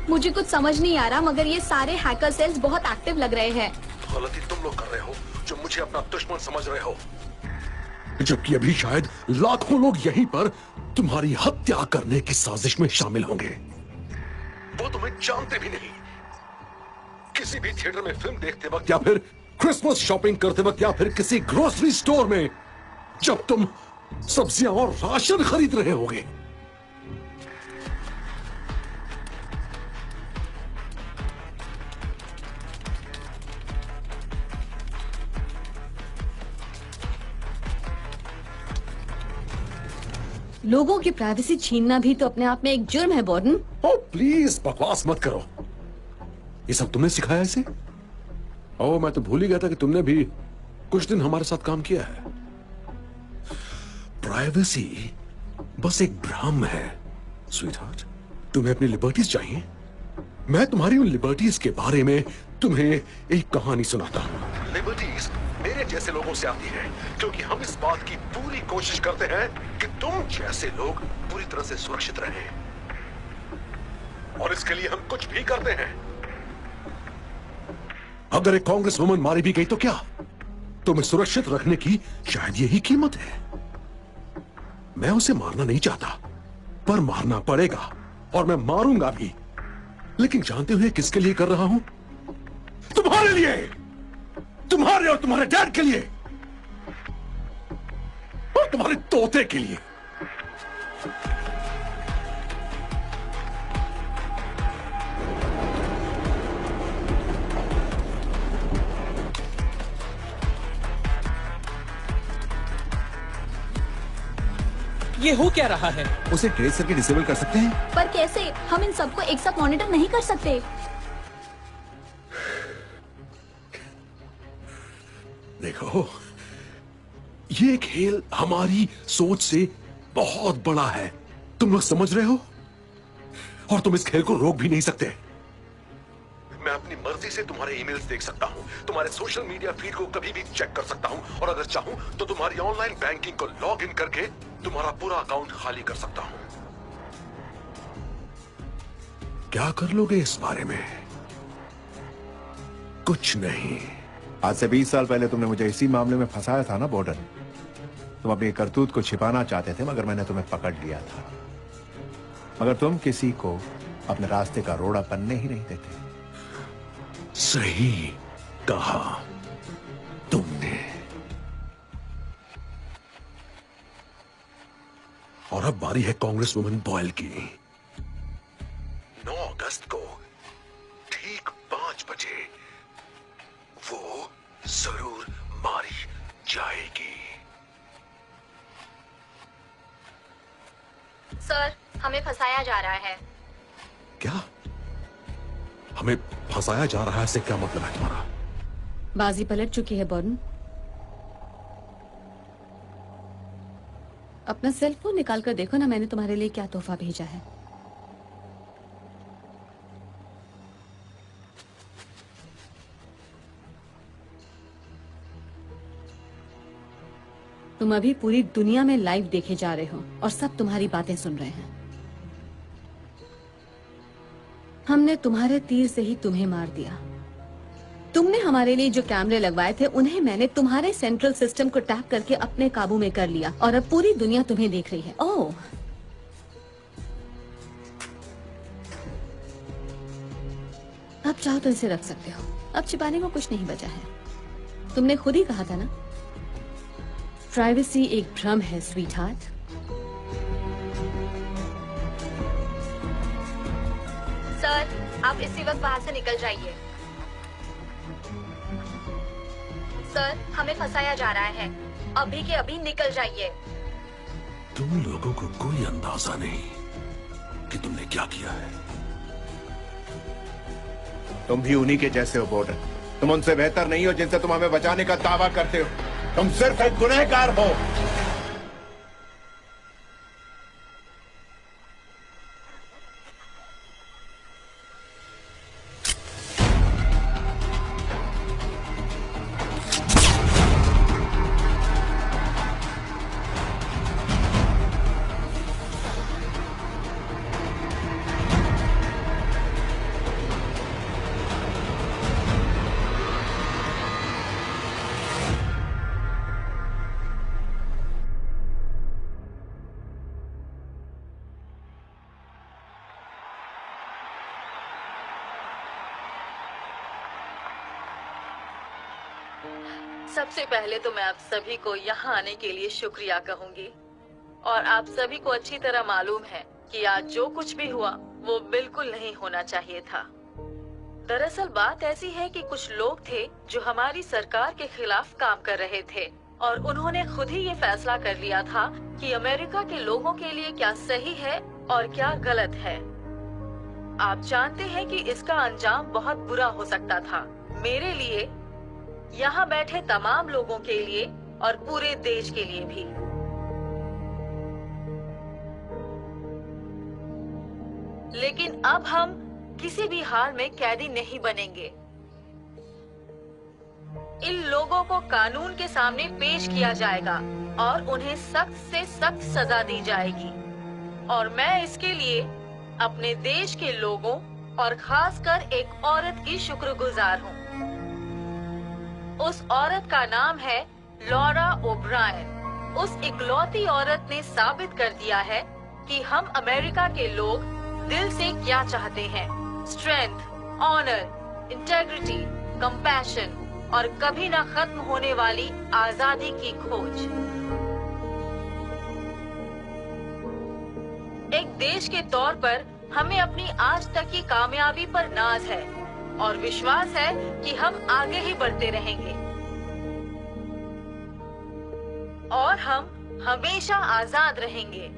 मुझे कुछ समझ नहीं आ रहा, मगर ये सारे हैकर सेल्स बहुत एक्टिव लग रहे हैं। गलती तुम लोग कर रहे हो जो मुझे अपना दुश्मन समझ रहे हो, जबकि अभी शायद लाखों लोग यहीं पर तुम्हारी हत्या करने की साजिश में शामिल होंगे। वो तुम्हें जानते भी नहीं। किसी भी थिएटर में फिल्म देखते वक्त या फिर क्रिसमस शॉपिंग करते वक्त या फिर किसी ग्रोसरी स्टोर में जब तुम सब्जियां और राशन खरीद रहे होगे, लोगों की प्राइवेसी छीनना भी तो अपने आप में एक जुर्म है बॉर्डन। ओह प्लीज बकवास मत करो। ये सब तुमने सिखाया इसे? ओह मैं तो भूल ही गया था कि तुमने भी कुछ दिन हमारे साथ काम किया है। प्राइवेसी बस एक भ्रम है स्वीटहार्ट। तुम्हें अपनी लिबर्टीज चाहिए? मैं तुम्हारी उन लिबर्टीज के बारे में तुम्हें एक कहानी सुनाता हूँ। लिबर्टीज मेरे जैसे लोगों से आती है क्योंकि हम इस बात की पूरी कोशिश करते हैं कि तुम जैसे लोग पूरी तरह से सुरक्षित रहें, और इसके लिए हम कुछ भी करते हैं। अगर एक कांग्रेस वुमन मारी भी गई तो क्या? तुम्हें सुरक्षित रखने की शायद यही कीमत है। मैं उसे मारना नहीं चाहता, पर मारना पड़ेगा और मैं मारूंगा भी। लेकिन जानते हुए किसके लिए कर रहा हूं? तुम्हारे लिए, तुम्हारे और तुम्हारे डैड के लिए, और तुम्हारे तोते के लिए। ये हो क्या रहा है? उसे ट्रेस करके डिसेबल कर सकते हैं? पर कैसे? हम इन सबको एक साथ मॉनिटर नहीं कर सकते। देखो, ये खेल हमारी सोच से बहुत बड़ा है, तुम लोग समझ रहे हो? और तुम इस खेल को रोक भी नहीं सकते। मैं अपनी मर्जी से तुम्हारे ईमेल्स देख सकता हूं, तुम्हारे सोशल मीडिया फीड को कभी भी चेक कर सकता हूं, और अगर चाहूं तो तुम्हारी ऑनलाइन बैंकिंग को लॉग इन करके तुम्हारा पूरा अकाउंट खाली कर सकता हूं। क्या कर लोगे इस बारे में? कुछ नहीं। आज से 20 साल पहले तुमने मुझे इसी मामले में फंसाया था ना बॉर्डन। तुम अपनी करतूत को छिपाना चाहते थे, मगर मैंने तुम्हें पकड़ लिया था। मगर तुम किसी को अपने रास्ते का रोड़ा बनने ही नहीं देते। सही कहा तुमने। और अब बारी है कांग्रेस वुमन बॉयल की। 9 अगस्त को ठीक 5 बजे वो जरूर मारी जाएगी। सर, हमें फंसाया जा रहा है। क्या? हमें फंसाया जा रहा है से क्या मतलब है तुम्हारा? बाजी पलट चुकी है बॉर्डन। अपना सेल फोन निकाल कर देखो ना, मैंने तुम्हारे लिए क्या तोहफा भेजा है। तुम अभी पूरी दुनिया में लाइव देखे जा रहे हो और सब तुम्हारी बातें सुन रहे हैं। हमने तुम्हारे तीर से ही तुम्हें मार दिया। तुमने हमारे लिए जो कैमरे लगवाए थे उन्हें मैंने तुम्हारे सेंट्रल सिस्टम को टैप करके अपने काबू में कर लिया और अब पूरी दुनिया तुम्हें देख रही है। ओह, अब चाहो तो इसे रख सकते हो। अब छिपाने को कुछ नहीं बचा है। तुमने खुद ही कहा था ना, प्राइवेसी एक भ्रम है स्वीटहार्ट। सर, आप इसी वक्त बाहर से निकल जाइए। सर, हमें फंसाया जा रहा है। अभी के अभी निकल जाइए। तुम लोगों को कोई अंदाजा नहीं कि तुमने क्या किया है। तुम भी उन्हीं के जैसे हो बॉर्डर। तुम उनसे बेहतर नहीं हो जिनसे तुम हमें बचाने का दावा करते हो। तुम सिर्फ एक गुनहगार हो। सबसे पहले तो मैं आप सभी को यहाँ आने के लिए शुक्रिया कहूंगी। और आप सभी को अच्छी तरह मालूम है कि आज जो कुछ भी हुआ वो बिल्कुल नहीं होना चाहिए था। दरअसल बात ऐसी है कि कुछ लोग थे जो हमारी सरकार के खिलाफ काम कर रहे थे और उन्होंने खुद ही ये फैसला कर लिया था कि अमेरिका के लोगों के लिए क्या सही है और क्या गलत है। आप जानते हैं कि इसका अंजाम बहुत बुरा हो सकता था, मेरे लिए, यहाँ बैठे तमाम लोगों के लिए और पूरे देश के लिए भी। लेकिन अब हम किसी भी हाल में कैदी नहीं बनेंगे। इन लोगों को कानून के सामने पेश किया जाएगा और उन्हें सख्त से सख्त सजा दी जाएगी। और मैं इसके लिए अपने देश के लोगों और खासकर एक औरत की शुक्रगुजार हूँ। उस औरत का नाम है लॉरा ओब्रायन। उस इकलौती औरत ने साबित कर दिया है कि हम अमेरिका के लोग दिल से क्या चाहते हैं। स्ट्रेंथ, ऑनर, इंटेग्रिटी, कंपैशन और कभी ना खत्म होने वाली आजादी की खोज। एक देश के तौर पर हमें अपनी आज तक की कामयाबी पर नाज है और विश्वास है कि हम आगे ही बढ़ते रहेंगे और हम हमेशा आजाद रहेंगे।